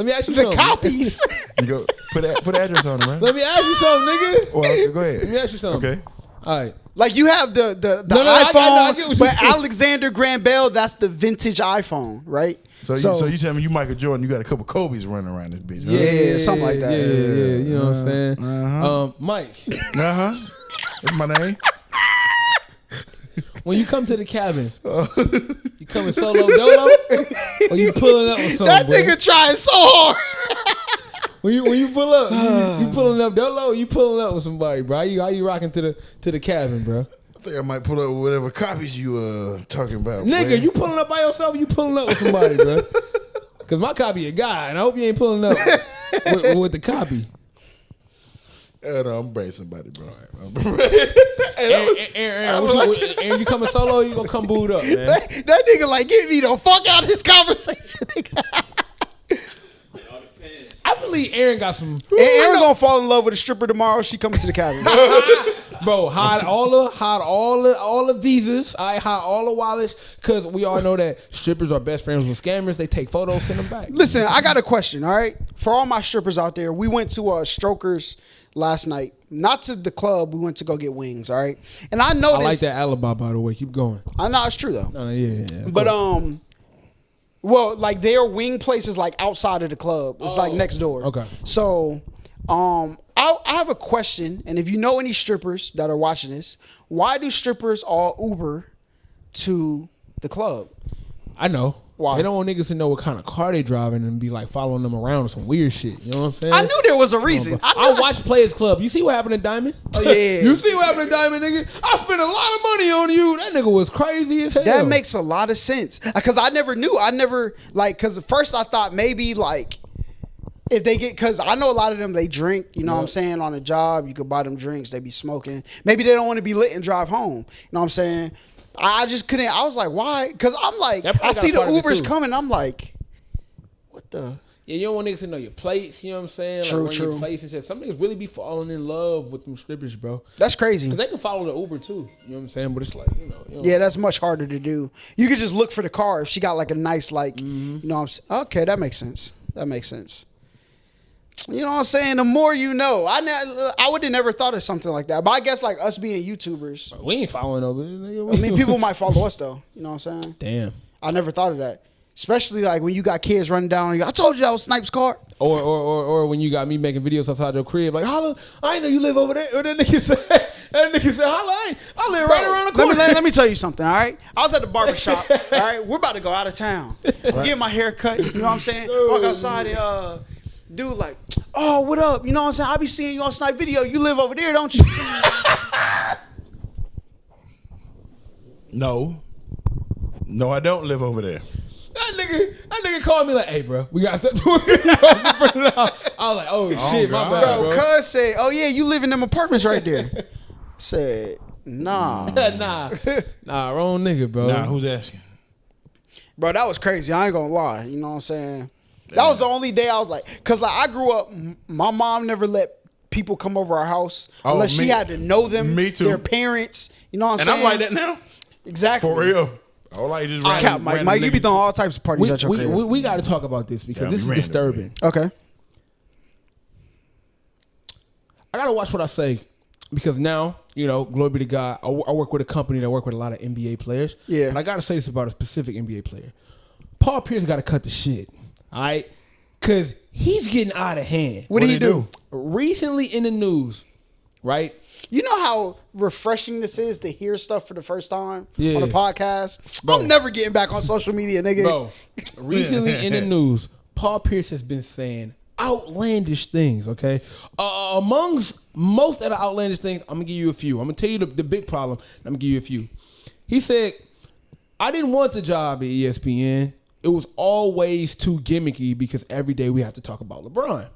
me ask you The something. copies. You go put the address on it, man. Let me ask you something, nigga. Well, go ahead. Let me ask you something. Okay. All right. Like you have the No, I iPhone, get what but you're saying. Alexander Graham Bell, that's the vintage iPhone, right? So you tell me you Michael Jordan, you got a couple Kobe's running around this bitch. Yeah, something like that. Yeah. You know what I'm saying? Mike. That's my name. When you come to the cabins, you coming solo dolo, or you pulling up with something? That nigga trying so hard. When you pull up, you pulling up dolo, or you pulling up with somebody, bro? How you rocking to the cabin, bro? I think I might pull up with whatever copies you talking about. Nigga, boy. you pulling up by yourself, or you pulling up with somebody, bro? Cause my copy a guy, and I hope you ain't pulling up with the copy. No, I'm bringing somebody, bro. Aaron, you coming solo, or you gonna come booed up, man? That nigga like, get me the fuck out of this conversation. I believe Aaron got some. Aaron gonna fall in love with a stripper tomorrow. She coming to the cabin. Bro, hide all the visas. I hide all the wallets, because we all know that strippers are best friends with scammers. They take photos, send them back. Listen, I got a question, all right? For all my strippers out there, we went to Strokers last night. Not to the club. We went to go get wings, all right? And I noticed. I like that alibi, by the way. Keep going. I know it's true though. Yeah. But well, like their wing place is like outside of the club. It's like next door. Okay. So, I have a question, and if you know any strippers that are watching this, why do strippers all Uber to the club? I know. Why? They don't want niggas to know what kind of car they driving and be like following them around or some weird shit. You know what I'm saying? I knew there was a reason. I watch Players Club. You see what happened to Diamond? Oh, yeah. You see what happened to Diamond, nigga? I spent a lot of money on you. That nigga was crazy as hell. That makes a lot of sense. Because I never knew. Because at first I thought maybe like, if they get, because I know a lot of them, they drink, you know what I'm saying, on a job. You could buy them drinks. They be smoking. Maybe they don't want to be lit and drive home. You know what I'm saying? I just couldn't. I was like, why? Because I'm like, I see the Ubers coming. I'm like, what the? Yeah, you don't want niggas to know your plates. You know what I'm saying? True, like, true. Your plates and shit. Some niggas really be falling in love with them strippers, bro. That's crazy. Because they can follow the Uber too. You know what I'm saying? But it's like, you know. Yeah, that's much harder to do. You could just look for the car if she got like a nice, like, you know what I'm saying? Okay, that makes sense. That makes sense. You know what I'm saying? The more you know. I would have never thought of something like that. But I guess like us being YouTubers. We ain't following over. I mean, people might follow us though. You know what I'm saying? Damn. I never thought of that. Especially like when you got kids running down and you go, I told you that was Snipe's car. Or when you got me making videos outside your crib, like, holla, I ain't know you live over there. Or that nigga said, holla, I live right around the corner. Let me tell you something, all right? I was at the barbershop, all right? We're about to go out of town. Get my hair cut, you know what I'm saying? Walk outside and dude like, oh, what up? You know what I'm saying? I be seeing you on Snipe video. You live over there, don't you? No, I don't live over there. That nigga called me like, hey, bro, we got to start doing videos. I was like, oh, shit, my bad, bro. Cuz said, oh, yeah, you live in them apartments right there. Said, nah. Nah, wrong nigga, bro. Nah, who's asking? Bro, that was crazy. I ain't gonna lie. You know what I'm saying? That was the only day I was like, because like I grew up, my mom never let people come over our house unless she had to know them, their parents. You know what I'm saying? And I'm like that now. Exactly. For real. I like just random Mike, you be throwing all types of parties at your crib. We got to talk about this because this is disturbing. Okay. I got to watch what I say because now, you know, glory be to God, I work with a company that work with a lot of NBA players. Yeah. And I got to say this about a specific NBA player. Paul Pierce got to cut the shit. All right? Because he's getting out of hand. What did he do? Recently in the news, right? You know how refreshing this is to hear stuff for the first time on a podcast? Bro. I'm never getting back on social media, nigga. Bro, recently in the news, Paul Pierce has been saying outlandish things, okay? Amongst most of the outlandish things, I'm going to give you a few. I'm going to tell you the big problem. I'm going to give you a few. He said, I didn't want the job at ESPN. It was always too gimmicky because every day we have to talk about LeBron.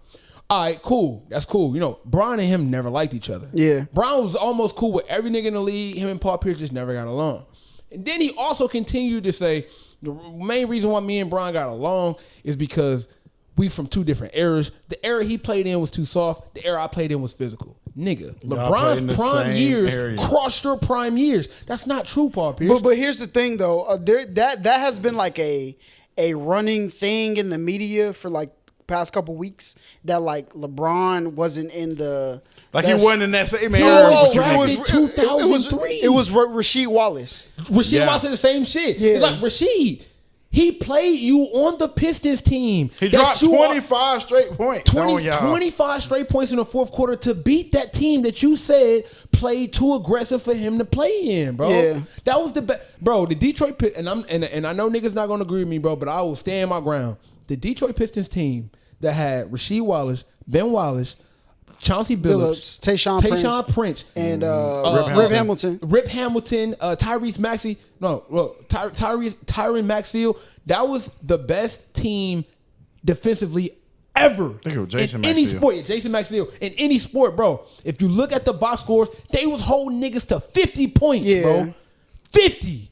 All right, cool. That's cool. You know, Bron and him never liked each other. Yeah. Bron was almost cool with every nigga in the league. Him and Paul Pierce just never got along. And then he also continued to say, the main reason why me and Bron got along is because we from two different eras. The era he played in was too soft. The era I played in was physical. Nigga, LeBron's prime years crossed your prime years. That's not true, Paul Pierce. But here's the thing, though. That has been like a running thing in the media for like past couple weeks that like LeBron wasn't in the he wasn't in that same era. It was 2003. It was Rasheed Wallace. Rasheed Wallace did the same shit. Yeah. It's like Rasheed. He played you on the Pistons team. He dropped 25 straight points. 25 straight points in the fourth quarter to beat that team that you said played too aggressive for him to play in, bro. Yeah. That was the best. Bro, the Detroit Pistons, and I know niggas not going to agree with me, bro, but I will stand my ground. The Detroit Pistons team that had Rasheed Wallace, Ben Wallace, Chauncey Billups, Tayshaun Prince, and Rip Hamilton. Tyrese Maxey. Tyron Maxey. That was the best team defensively ever. I think it was Jason in any sport. Yeah, Jason Maxey. In any sport, bro. If you look at the box scores, they was holding niggas to 50 points, bro. 50.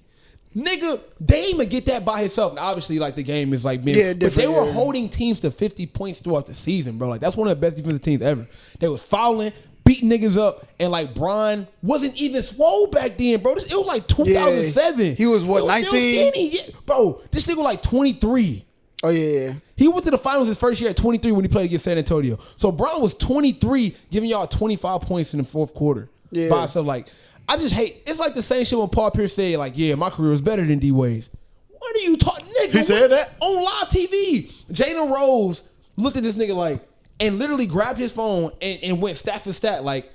Nigga, they didn't even get that by himself. And obviously, like, the game is like being, but they were holding teams to 50 points throughout the season, bro. Like, that's one of the best defensive teams ever. They was fouling, beating niggas up, and like Bron wasn't even swole back then, bro. It was like 2007. Yeah. He was what, 19? Yeah. Bro, this nigga was like 23. Oh yeah. He went to the finals his first year at 23 when he played against San Antonio. So Bron was 23, giving y'all 25 points in the fourth quarter by himself. Like, I just hate. It's like the same shit when Paul Pierce said, like, yeah, my career was better than D-Wade's. What are you talking, nigga? He said that? On live TV. Jalen Rose looked at this nigga like, and literally grabbed his phone and went stat for stat, like,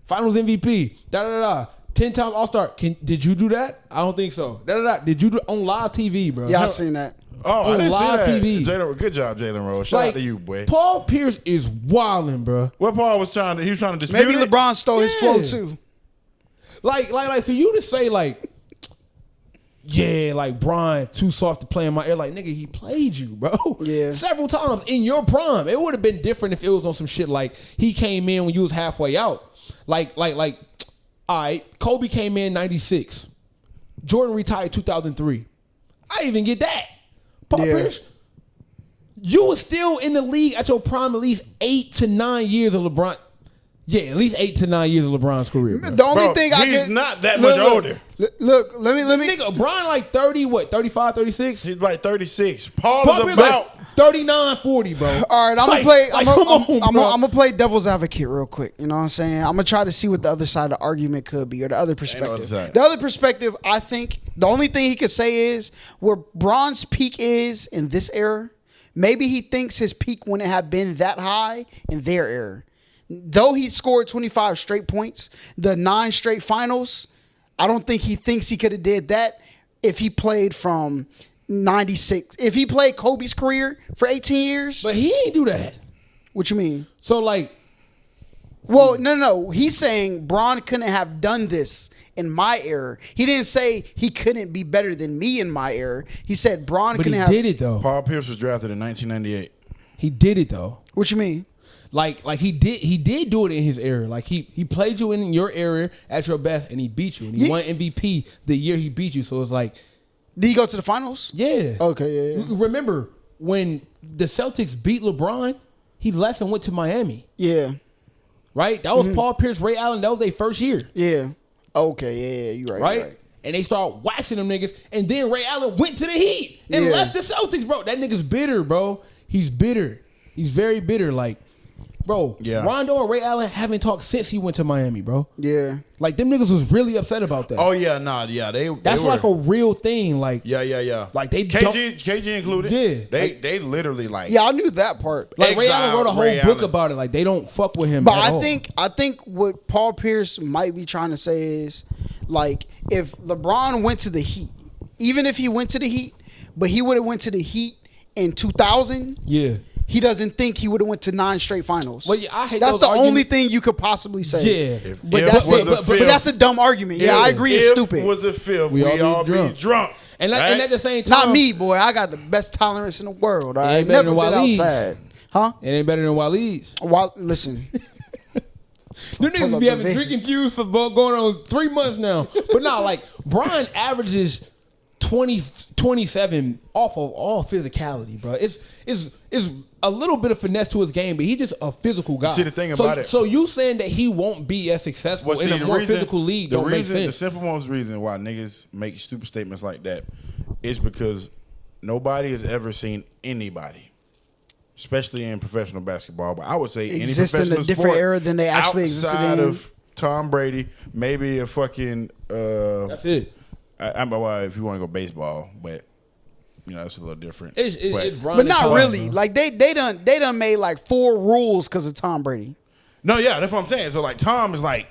finals MVP, da-da-da-da. 10-time All-Star. Did you do that? I don't think so. Did you do on live TV, bro? Yeah, I seen that. Oh, I on didn't live see that. TV. Good job, Jalen Rose. Shout out to you, boy. Paul Pierce is wilding, bro. What Paul was trying to dispute Maybe it? LeBron stole his flow too. Like for you to say like, yeah, like Bron too soft to play in my ear. Like, nigga, he played you, bro. Yeah. Several times in your prime. It would have been different if it was on some shit like he came in when you was halfway out. Like, all right, Kobe came in 96. Jordan retired 2003. I even get that. Paul Pierce, you were still in the league at your prime at least 8 to 9 years of LeBron. Yeah, at least 8 to 9 years of LeBron's career. Bro. The only thing I he's can not that much older. Look, let me. Nigga, LeBron like 30, what, 35, 36? He's like 36. Paul is Pierce about like 39, 40, bro. All right, I'm Like, gonna play. like, I'm bro. gonna play devil's advocate real quick. You know what I'm saying? I'm gonna try to see what the other side of the argument could be, or the other perspective. other side. The other perspective, I think, the only thing he could say is where Bron's peak is in this era. Maybe he thinks his peak wouldn't have been that high in their era. Though he scored 25 straight points, the 9 straight finals, I don't think he thinks he could have did that if he played from 96. If he played Kobe's career for 18 years. But he ain't do that. What you mean? So, like, Well, no. He's saying Bron couldn't have done this in my era. He didn't say he couldn't be better than me in my era. He said Bron but he couldn't have. did it, though. Paul Pierce was drafted in 1998. He did it, though. What you mean? Like he did do it in his era. Like he played you in your era at your best, and he beat you, and he won MVP the year he beat you. So it's like, Did he go to the finals? yeah, Okay, yeah. Remember when the Celtics beat LeBron? He left and went to Miami, Yeah. right? That was Paul Pierce, Ray Allen. That was their first year, Yeah. Okay, yeah, you're right. right? You're right. And they start waxing them niggas, and then Ray Allen went to the Heat and Yeah. left the Celtics, bro. That nigga's bitter, bro. He's bitter. He's very bitter. Like, bro, Yeah. Rondo and Ray Allen haven't talked since he went to Miami, bro. Yeah. Like, them niggas was really upset about that. Oh yeah, they That's were, like a real thing. Like, yeah. Like, they KG included. Yeah. They literally like Yeah, I knew that part. like Ray Allen wrote a whole Ray book Allen. about it. Like, they don't fuck with him. But at all. I think what Paul Pierce might be trying to say is, like, if LeBron went to the Heat, even if he went to the Heat, but he would have went to the Heat in 2000, yeah. he doesn't think he would have went to 9 straight finals. Well, yeah, I hate that's those the only arguments. thing you could possibly say. Yeah. But If that's was it. a But fifth- that's a dumb argument. Yeah, I agree. It's if stupid. Was a fifth, We we all all be be drunk. drunk. And right? at the same time, Not me, boy. I got the best tolerance in the world. All right, ain't better never than been Waleed's. outside. Huh? it ain't better than Waleed's. While listen, Them Pull niggas up be the having van. drinking feuds for going on 3 months now. But nah, like, Brian averages 27 off of all physicality, bro. It's a little bit of finesse to his game, but he's just a physical guy. See, the thing about it- So you saying that he won't be as successful Well, in see, a the more reason- physical league the don't make reason, sense. The simple most reason why niggas make stupid statements like that is because nobody has ever seen anybody, especially in professional basketball, but I would say any Exist in a professional different sport era than they actually existed outside in. of Tom Brady, maybe a fucking. That's it. Well, if you want to go baseball, but you know it's a little different. It's But- Brian but and not Tom, really. bro. Like they done made like 4 rules because of Tom Brady. No, yeah, that's what I'm saying. So like Tom is like,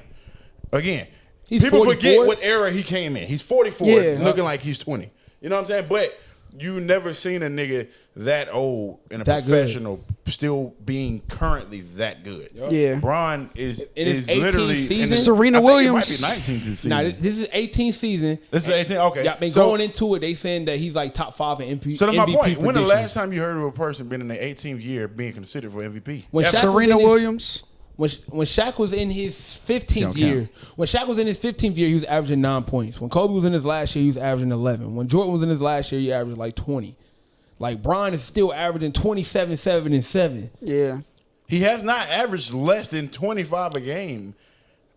again, He's people 44? forget what era he came in. He's 44, Yeah. looking like he's 20. You know what I'm saying? But you never seen a nigga that old in a That good. professional still being currently that good. Yeah. Bron is In his 18th literally season? in his- Serena I think Williams. It might be 19th season. Nah, this is 18th season. This is 18. Okay, Yeah, been so, going into it. They saying that he's like top 5 in MVP. So that's my MVP point. When the predictions. last time you heard of a person been in their 18th year being considered for MVP? When Ever? Shaq was Serena in his- Williams. When Shaq was in his 15th Don't count. year, he was averaging 9 points. When Kobe was in his last year, he was averaging 11. When Jordan was in his last year, he averaged like 20. Like, Bron is still averaging 27, 7, and 7. Yeah. He has not averaged less than 25 a game.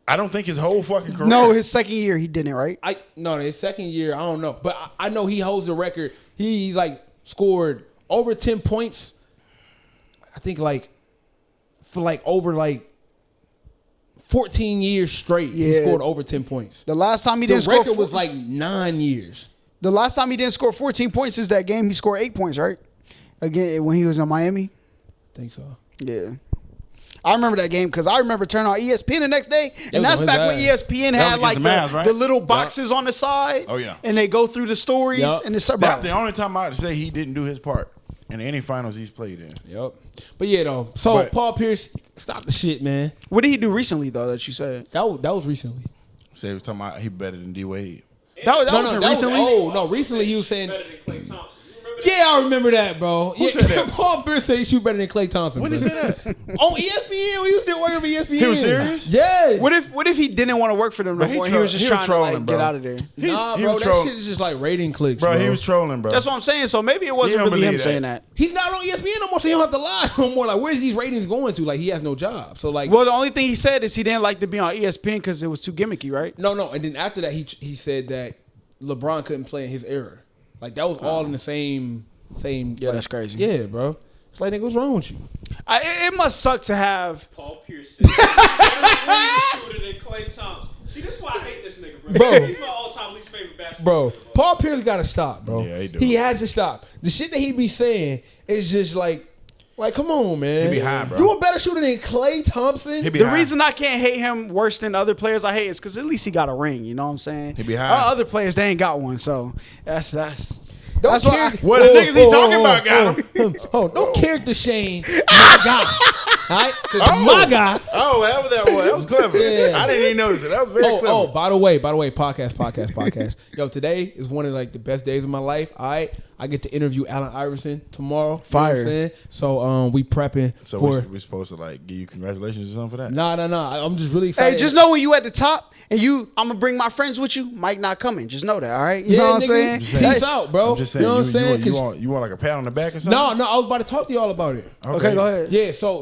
I don't think his whole fucking career. No, his second year he didn't, right? No, his second year, I don't know. But I know he holds the record. He like scored over 10 points. I think like for like over like 14 years straight, he Yeah. scored over 10 points. The last time he The didn't score record was like 9 years. the last time he didn't score 14 points is that game he scored 8 points, right? Again, when he was in Miami. I think so. Yeah. I remember that game because I remember turning on ESPN the next day, and that's back when ESPN had like the little boxes on the side. Oh yeah, and they go through the stories, and it's that's the only time I'd say he didn't do his part in any finals he's played in. Yep. But yeah, though. So Paul Pierce, stop the shit, man. What did he do recently though? That you said that was recently. So he was talking about he better than D Wade. That wasn't recently. Recently he was saying. Better than Klay Thompson. Yeah, I remember that, bro. Who said that? Paul Pierce said he shoot better than Klay Thompson. When did he say that? On ESPN, we used to work with ESPN. He was serious? Yeah. What if he didn't want to work for them no more? He was just trying to like, get out of there. Nah, bro, that shit is just like rating clicks, bro. He was trolling, bro. That's what I'm saying. So maybe it wasn't really him saying that. He's not on ESPN no more, so you don't have to lie no more. Like, where's these ratings going to? Like, he has no job. So like, well, the only thing he said is he didn't like to be on ESPN because it was too gimmicky, right? No. And then after that, he said that LeBron couldn't play in his era. Like that was all in the same. Yeah, like, that's crazy. Yeah, bro. It's like, nigga, what's wrong with you? It must suck to have Paul Pierce said shooter than Klay Thompson. See, this is why I hate this nigga, bro. He's my all-time least favorite basketball. Bro, Paul Pierce got to stop, bro. Yeah, he do. He has to stop. The shit that he be saying is just like, come on, man. He be high, bro. You a better shooter than Klay Thompson? The reason I can't hate him worse than other players I hate is because at least he got a ring. You know what I'm saying? He be high. Other players, they ain't got one. So that's That's why. What the niggas he talking about got him? Don't character shame my guy. All right? My guy. Oh, that was clever. Yeah. I didn't even notice it. That was very clever. Oh, by the way, podcast. Yo, today is one of like the best days of my life. All right. I get to interview Allen Iverson tomorrow. Fire. You know what I'm saying? So we prepping for. We supposed to like give you congratulations or something for that? Nah. I'm just really excited. Hey, just know when you at the top and I'm gonna bring my friends with you. Mike not coming. Just know that. All right. You know what I'm saying? Peace out, bro. I'm just saying. You know what I'm saying? You want like a pat on the back or something? No. I was about to talk to y'all about it. Okay, go ahead. Yeah. So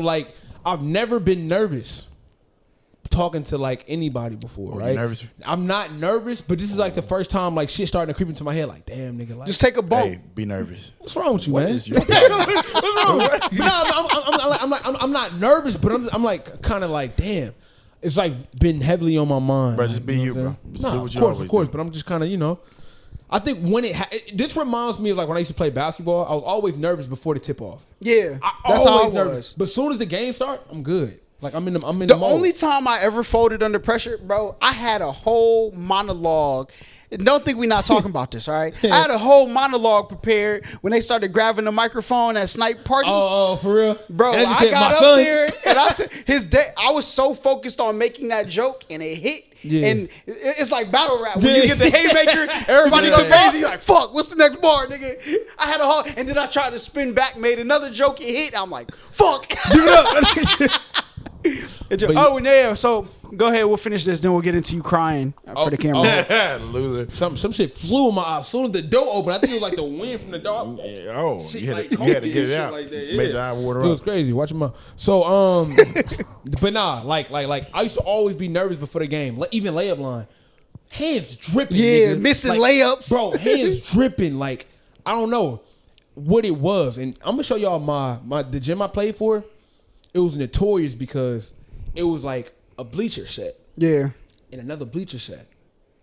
like I've never been nervous talking to like anybody before, right? Nervous? I'm not nervous, but this is like the first time like shit starting to creep into my head. Like, damn, nigga, like, Just take a bump. Hey, be nervous. what's wrong with you, man? Is your What's wrong? I'm not nervous, but I'm like kind of like, damn. It's like been heavily on my mind. Bro, just be know you, what I'm bro. saying? Just Nah, do what you of always course. do. But I'm just kind of, I think when this reminds me of like when I used to play basketball. I was always nervous before the tip off. Yeah, That's how I was nervous. nervous. But as soon as the game start, I'm good. Like I'm in the The mode. only time I ever folded under pressure, bro, I had a whole monologue. Don't think we're not talking about this, all right? I had a whole monologue prepared when they started grabbing the microphone at Snipe Party. Oh, for real, Bro, And I said, got "My up son." there and I said I was so focused on making that joke and it hit. Yeah. And it's like battle rap. When you Yeah. get the haymaker, everybody go crazy. You're like, fuck, what's the next bar, nigga? I had a whole, and then I tried to spin back, made another joke, it hit. I'm like, fuck. Give it up. Oh, yeah. So go ahead. We'll finish this. Then we'll get into you crying for the camera. Loser. Some shit flew in my eye as soon as the door opened. I think it was like the wind from the door. Oh, Shit you had like to Kobe get and it shit out. like that, Made yeah. your eye water It was up. crazy. Watch him out. So but nah, like I used to always be nervous before the game. Even layup line, hands dripping. Yeah, nigga. missing Like, layups. bro. Hands dripping. Like I don't know what it was, and I'm gonna show y'all the gym I played for. It was notorious because it was like a bleacher set. Yeah. And another bleacher set,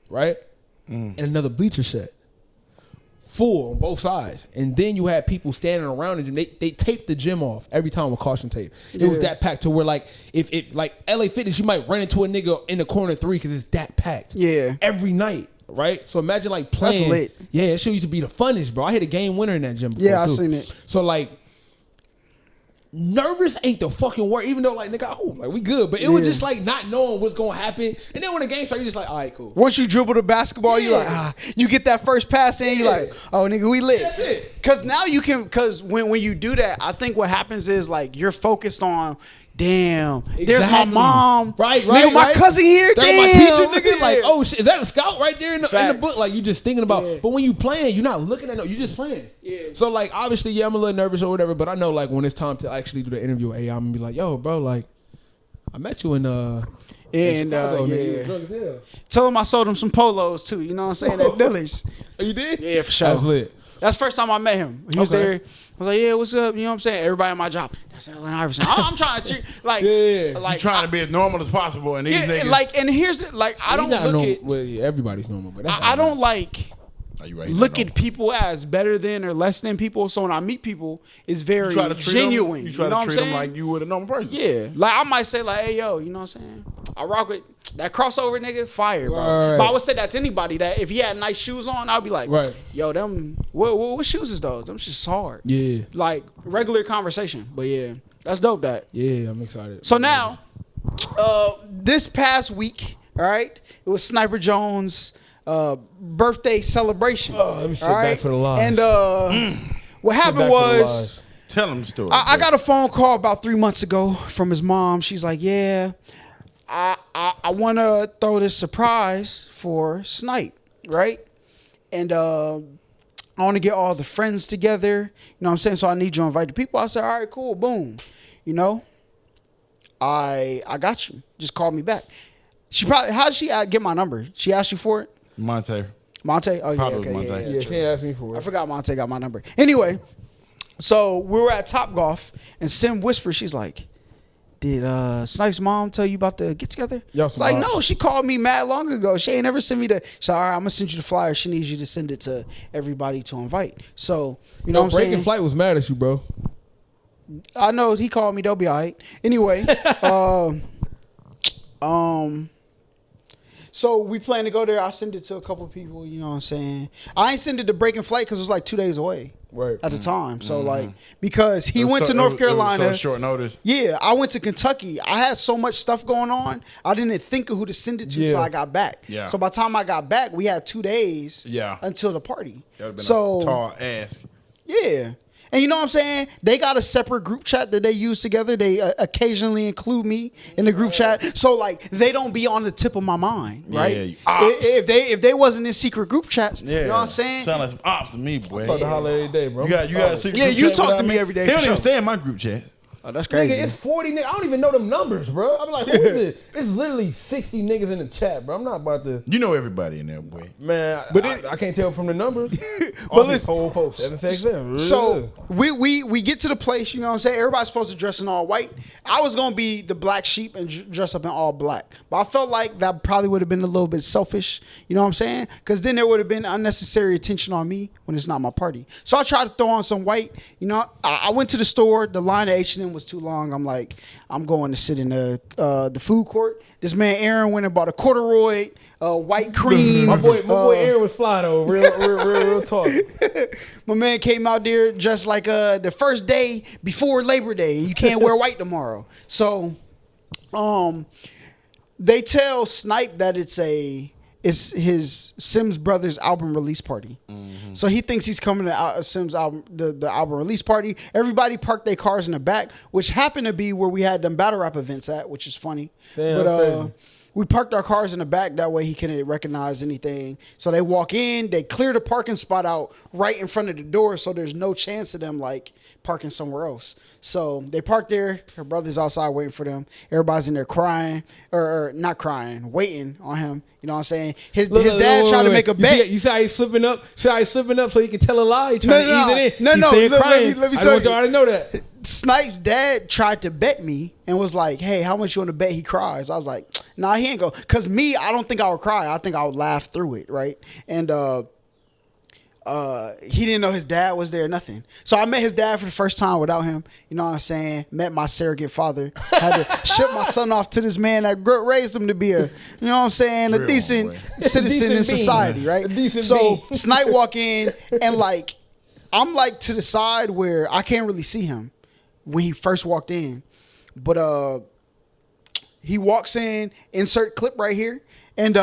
right? And another bleacher set. Full on both sides. And then you had people standing around it and they taped the gym off every time with caution tape. It was that packed to where like if like LA Fitness, you might run into a nigga in the corner 3 because it's that packed. Yeah. Every night. Right? So imagine like playing. That's lit. Yeah, that shit used to be the funnest, bro. I hit a game winner in that gym before. Yeah, I too. seen it. So like nervous ain't the fucking word, even though like nigga, like we good, but it was just like not knowing what's gonna happen. And then when the game started, you just like, all right, cool. Once you dribble the basketball, you like, you get that first pass in, you like, oh nigga, we lit. That's it. Cause now you can, cause when you do that, I think what happens is like you're focused on, damn, there's my Exactly. mom, Right, nigga, my right. cousin here, That's damn, my teacher, nigga. Yeah. Like, oh shit, is that a scout right there in the Facts. book? Like you just thinking about. Yeah. But when you playing, you're not looking at no, you just playing. Yeah. So like obviously, yeah, I'm a little nervous or whatever, but I know like when it's time to actually do the interview, hey, I'm gonna be like, yo, bro, like I met you in Chicago, nigga. You was drunk as hell. Tell him I sold him some polos too. You know what I'm saying? At Dillard's. Oh, you did? Yeah, for sure. That was lit. That's the first time I met him. He was Okay. there. I was like, yeah, what's up? You know what I'm saying? Everybody at my job. That's Allen Iverson. I'm trying to like, Yeah. like You trying to be as normal as possible, and these yeah, niggas. like, and here's the, like, I don't He not look normal. at. Well, yeah, everybody's normal, but that's I don't like Are you right? look at people as better than or less than people. So when I meet people, it's very genuine. You try to treat them like you would a normal person. Yeah. Like I might say like, hey, yo, you know what I'm saying? I rock with that crossover nigga, fire, bro. Right. But I would say that to anybody that if he had nice shoes on, I'd be like, Right. yo, them, what shoes is those? Them just hard. Yeah. Like regular conversation. But yeah, that's dope that. Yeah, I'm excited. So now, this past week, all right, it was Sniper Jones' birthday celebration. Oh, let me sit all back for the lies. And what Sit happened back for the was, lies. Tell them the story. I got a phone call about 3 months ago from his mom. She's like, yeah, I want to throw this surprise for Snipe, right? And I want to get all the friends together. You know what I'm saying? So I need you to invite the people. I said, all right, cool, boom. You know, I got you. Just call me back. How did she get my number? She asked you for it? Monte. Monte? Oh, yeah, Probably okay. Monte. Yeah, Yeah, true. she asked me for I it. forgot Monte got my number. Anyway, so we were at Top Golf, and Sim whispered, she's like, did Snipe's mom tell you about the get together? Y'all It's some like, ops. no, she called me mad long ago. She ain't never sent me the. She's like, all right, I'm gonna send you the flyer. She needs you to send it to everybody to invite. So you know what I'm Breaking saying? Flight was mad at you, bro. I know he called me. They'll be all right. Anyway, so we plan to go there. I send it to a couple people. You know what I'm saying? I ain't send it to Breaking Flight because it was like 2 days away Right. at the time. So like because he It was went so- to North it was Carolina. so short notice. Yeah, I went to Kentucky. I had so much stuff going on. I didn't think of who to send it to Yeah. till I got back. Yeah. So by the time I got back, we had 2 days. Yeah. Until the party. That would have been So a tall ass. yeah. And you know what I'm saying? They got a separate group chat that they use together. They occasionally include me in the group chat. So like they don't be on the tip of my mind, right? Yeah, ops. If they wasn't in secret group chats, Yeah. you know what I'm saying? Sound like some ops to me, boy. Talk to Holler every day, bro. You got a secret Yeah, group you chat talk to without me every day He for don't even sure. stay in my group chat. Oh, that's Nigga, it's 40 niggas. I don't even know them numbers, bro. I'm like, who is it? It's literally 60 niggas in the chat, bro. I'm not about to. You know everybody in there, boy. Man, But I can't tell from the numbers. But listen, whole folks, 767. So we get to the place, you know what I'm saying? Everybody's supposed to dress in all white. I was gonna be the black sheep and dress up in all black, but I felt like that probably would have been a little bit selfish. You know what I'm saying? Because then there would have been unnecessary attention on me when it's not my party. So I tried to throw on some white. You know, I went to the store. The line at H&M was too long. I'm like, I'm going to sit in the food court. This man Aaron went and bought a corduroy, white cream. my boy Aaron was flying over. Real talk. My man came out there just like the first day before Labor Day. You can't wear white tomorrow. So, they tell Snipe that it's his Sims Brothers album release party. So he thinks he's coming to Sims album, the album release party. Everybody parked their cars in the back, which happened to be where we had them battle rap events at, which is funny. Damn, that's crazy. We parked our cars in the back. That way he couldn't recognize anything. So they walk in, they clear the parking spot out right in front of the door. So there's no chance of them like parking somewhere else. So they parked there. Her brother's outside waiting for them. Everybody's in there crying or not crying, waiting on him. You know what I'm saying? His dad tried to make a bet. You see how he's slipping up? See how he's slipping up so he can tell a lie? He trying to ease it in. No, He no. said Let crying. me I tell want you. y'all to know that. Snipe's dad tried to bet me and was like, hey, how much you want to bet he cries? I was like, nah, he ain't go. Because me, I don't think I would cry. I think I would laugh through it, right? And he didn't know his dad was there, nothing. So I met his dad for the first time without him. You know what I'm saying? Met my surrogate father. Had to ship my son off to this man that raised him to be a, you know what I'm saying, a Real decent boy. citizen in being. society, right? A decent so being. Snipe walk in and like, I'm like to the side where I can't really see him when he first walked in. But he walks in, insert clip right here. And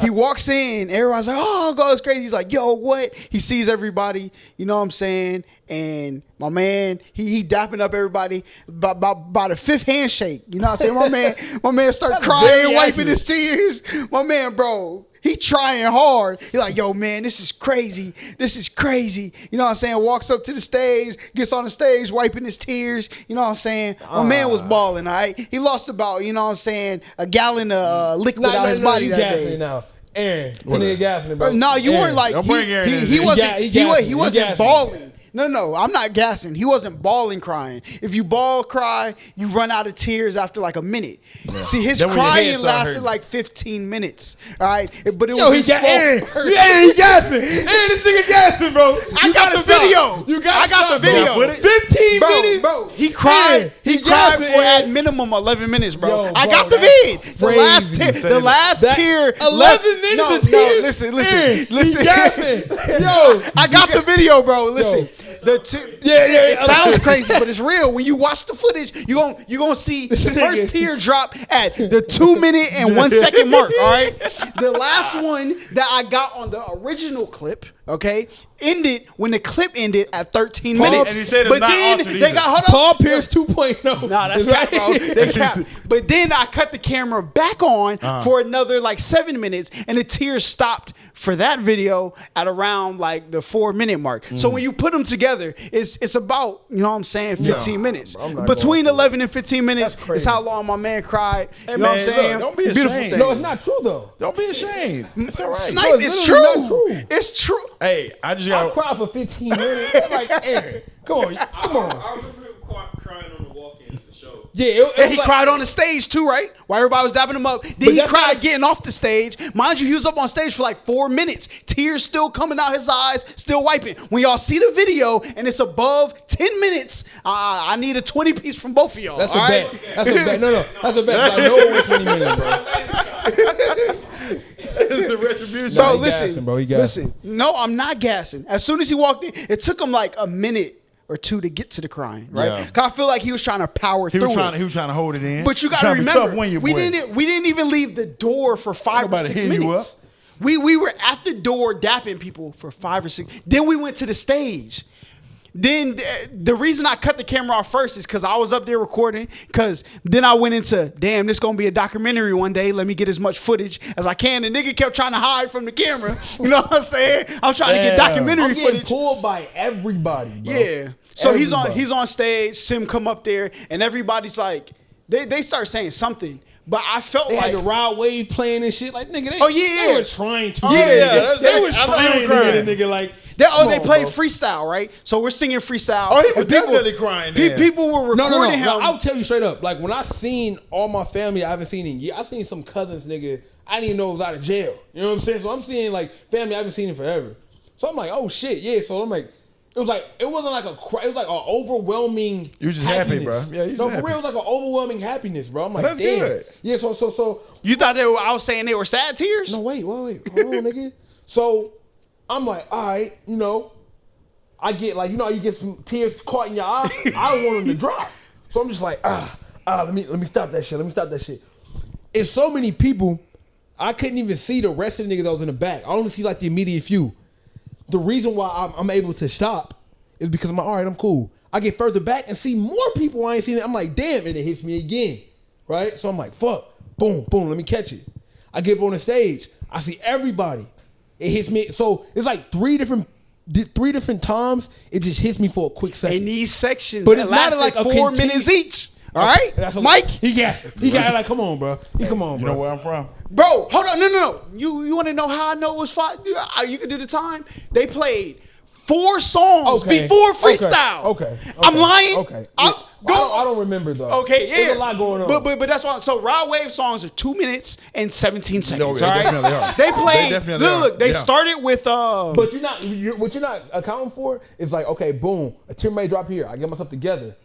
he walks in, everyone's like, oh, God, it's crazy. He's like, yo, what? He sees everybody, you know what I'm saying? And my man, he dapping up everybody by the fifth handshake. You know what I'm saying? My man start crying, very wiping accurate. his tears. My man, bro, he trying hard. He like, yo, man, this is crazy. This is crazy. You know what I'm saying? Walks up to the stage, gets on the stage, wiping his tears. You know what I'm saying? My man was balling, all right? He lost about, you know what I'm saying, a gallon of liquid out his body you that gassing day. now. Aaron, you nigga gassing, bro. No, you Aaron. weren't like Don't bring Aaron in he this. wasn't He gassing. he wasn't gassing. balling. No, I'm not gassing. He wasn't bawling, crying. If you bawl, cry, you run out of tears after like a minute. Yeah. See, his crying lasted like 15 minutes. All right, but it was he gassing. Yeah, he gassing. Hey, this nigga gassing, bro. I got the video. I got the video. 15 minutes, bro. He cried. He cried for at minimum 11 minutes, bro. I got the vid. The last tear. 11 minutes of tears. Listen. Yo, I got the video, bro. Listen. It sounds crazy, but it's real. When you watch the footage, you gonna see the first tear drop at the 2 minute and 1 second mark. All right, the last one that I got on the original clip, okay, ended when the clip ended at 13 minutes. And he said but then they got Paul Pierce 2.0. Nah, that's right, bro. But then I cut the camera back on for another like 7 minutes, and the tears stopped for that video at around like the 4 minute mark. So when you put them together, it's about, you know what I'm saying, 15 minutes. Between 11 and 15 minutes is how long my man cried. Hey, you know what I'm saying? Look, don't be ashamed. Beautiful thing. No, it's not true though. Don't be ashamed. It's all right. Snipe, No, it's literally true. not true. It's true. Hey, I cried for 15 minutes. I'm like, Aaron, come on. I remember him crying on the walk-in for the show. Yeah, And he cried on the stage too, right? While everybody was dapping him up. Then he cried getting off the stage. Mind you, he was up on stage for like 4 minutes. Tears still coming out his eyes, still wiping. When y'all see the video and it's above 10 minutes, I need a 20 piece from both of y'all. That's a bet. That's a bet. No, that's a bet. I know it was 20 minutes, bro. It's a retribution. Nah, Bro, he listen. gassing, bro. He gassing. Listen. No, I'm not gassing. As soon as he walked in, it took him like a minute or two to get to the crying, right? Yeah. Cause I feel like he was trying to power He through was trying it. to hold it in. But you gotta Trying to be remember, tough when you we boy. didn't even leave the door for 5 or Nobody 6 hitting you minutes. up. We were at the door dapping people for 5 or 6. Then we went to the stage. Then the reason I cut the camera off first is because I was up there recording. Because then I went into, damn, this gonna be a documentary one day. Let me get as much footage as I can. The nigga kept trying to hide from the camera. You know what I'm saying? I'm trying to get documentary I'm getting footage. pulled by everybody, bro. Yeah. So Everybody. he's on stage. Sim come up there, and everybody's like, they start saying something. But I felt They like had the Rod Wave playing and shit. Like, nigga, yeah. they were trying to. Yeah, they were I know trying you to were get a crying. nigga like. they come played on, bro. freestyle, right? So we're singing freestyle. Oh, he was And people- definitely crying then. People were recording him. No, I'll tell you straight up. Like, when I seen all my family I haven't seen in years. I seen some cousins, nigga, I didn't even know was out of jail. You know what I'm saying? So I'm seeing, like, family I haven't seen in forever. So I'm like, oh, shit, yeah. So I'm like, it wasn't like a cry. It was like an overwhelming You was just happy, happiness. bro. Yeah, you was no, happy. for real, it was like an overwhelming happiness, bro. I'm like, That's damn. good. Yeah, so. You thought I was saying they were sad tears? No, wait. Hold on, nigga. So I'm like, all right, you know, I get like, you know, how you get some tears caught in your eye. I don't want them to drop. So I'm just like, let me stop that shit. It's so many people, I couldn't even see the rest of the niggas that was in the back. I only see like the immediate few. The reason why I'm able to stop is because I'm like, all right, I'm cool. I get further back and see more people I ain't seen it. I'm like, damn, and it hits me again, right? So I'm like, fuck, boom, let me catch it. I get up on the stage. I see everybody. It hits me. So it's like three different times. It just hits me for a quick second. In these sections, But that it's not lasted like a 4 minutes each. All right, That's Mike. He got it. He got it. Like, come on, bro. Come on, You bro. know where I'm from? Bro, hold on. No. You want to know how I know it was 5? You can do the time. They played 4 songs Okay. before freestyle. Okay. I'm lying. Okay. I don't remember though. Okay, yeah. There's a lot going on. But that's why. So Rod Wave songs are 2 minutes and 17 seconds. they all right? definitely are. They played. They definitely Look, are. they Yeah. started with. But what you're not accounting for is like, okay, boom, a tear may drop here. I get myself together.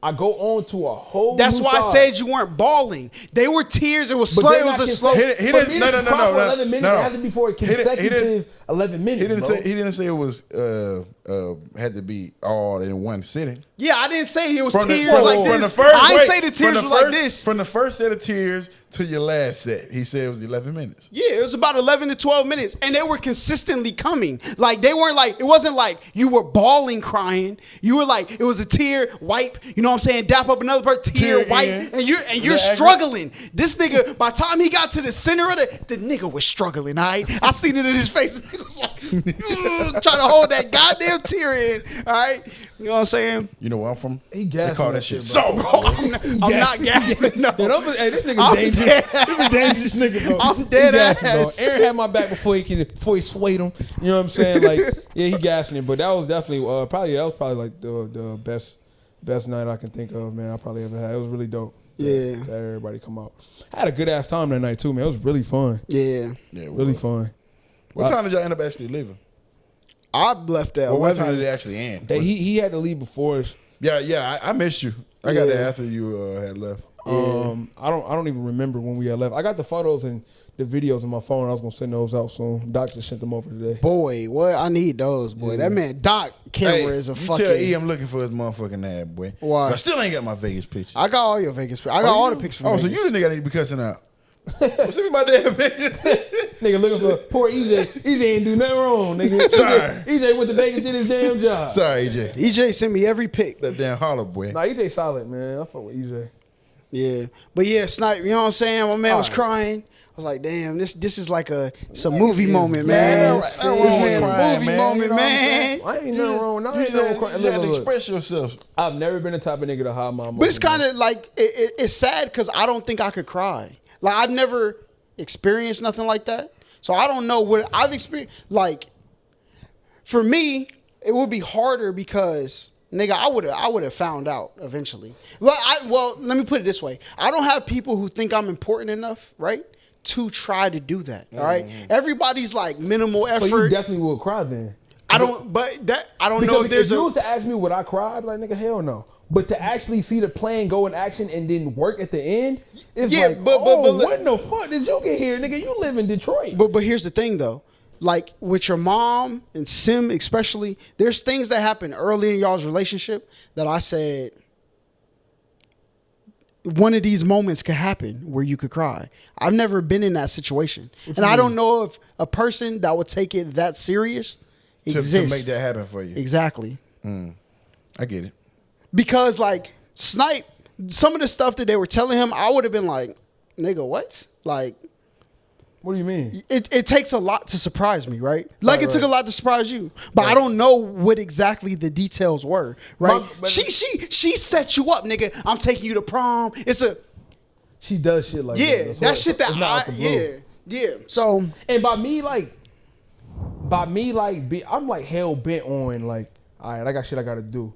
I go on to a whole. That's new why I side. said you weren't bawling. They were tears. It was But slow. they're It was not a slow. consecutive. He For didn't- me no, to no, cry no, for no. 11 minutes, No. it has to be for a He didn't- consecutive 11 minutes. He didn't bro. say. He didn't say it was had to be all in one sitting. Yeah, I didn't say it was From the- tears from- like from this. the first- I didn't wait, say the from tears the were like first- this. From the first set of tears to your last set, he said it was 11 minutes. Yeah, it was about 11 to 12 minutes, and they were consistently coming. Like, they weren't like, it wasn't like you were bawling, crying. You were like, it was a tear, wipe, you know what I'm saying, dap up another part, tear, wipe, again. and you're Yeah, struggling. This nigga, by the time he got to the center of the nigga was struggling, all right? I seen it in his face. The nigga was like, trying to hold that goddamn tear in, all right? You know what I'm saying? You know where I'm from? He They gassing call that that shit shit, bro. so. I'm not gassing, no. Hey, this nigga's dangerous. He's a dangerous nigga, bro. I'm dead He gassing, ass. bro. Aaron had my back before he swayed him. You know what I'm saying? Like, yeah, he gassing it. But that was definitely probably like the best night I can think of, man. I probably ever had. It was really dope. Yeah. That everybody come out. I had a good ass time that night too, man. It was really fun. Yeah. Yeah, Really fun. What time did y'all end up actually leaving? I left at Or what 11. time did it actually end? He had to leave before us. Yeah, I missed you. I got Yeah. there after you had left. I don't even remember when we had left. I got the photos and the videos on my phone. I was gonna send those out soon. Doc just sent them over today. Boy, what? I need those, boy. That man Doc camera is a you fucking. tell E I'm looking for his motherfucking ass, boy. Why? I still ain't got my Vegas picture. I got all your Vegas. I got all the pictures. From Oh, so Vegas. you the nigga I need to be cussing out. Well, send me my damn picture. Nigga looking for poor EJ. EJ ain't do nothing wrong, nigga. Sorry. EJ went to Vegas, did his damn job. Sorry, EJ. EJ sent me every pic. That damn holler boy. Nah, EJ solid, man. I fuck with EJ. Yeah, but yeah, Snipe. You know what I'm saying? My man was Alright. crying. I was like, damn, this is like it's a movie moment, man. gas. This Ain't nothing wrong man with a crying, movie man. moment, You know what I'm man. I ain't nothing wrong. No, I You ain't nothing said wrong. you Look, had to look, look. express yourself. I've never been the type of nigga to hide my emotions. But it's kind of like it's sad because I don't think I could cry. Like I've never experienced nothing like that, so I don't know what I've experienced. Like for me, it would be harder because nigga, I would have found out eventually. Well, let me put it this way: I don't have people who think I'm important enough, right, to try to do that. All right, everybody's like minimal So you effort. definitely will cry then. I don't know Because if there's if you was to ask me would I cry, I'd be like, nigga, hell no. But to actually see the plan go in action and then work at the end, it's Yeah, like, but what in the fuck did you get here, nigga? You live in Detroit. But here's the thing though, like with your mom and Sim especially, there's things that happen early in y'all's relationship that I said one of these moments could happen where you could cry. I've never been in that situation, and I don't know if a person that would take it that serious To exists. make that happen for you. Exactly. I get it. Because like Snipe, some of the stuff that they were telling him, I would have been like, nigga, what? Like, What do you mean? it takes a lot to surprise me, right? Like Right, it took right. a lot to surprise you, but I don't know what exactly the details were, right? But- She set you up, nigga. I'm taking you to prom. She does shit like Yeah, that. So that shit that it's not out the blue. yeah. So And by me, I'm like hell bent on like, all right, I got shit I gotta do.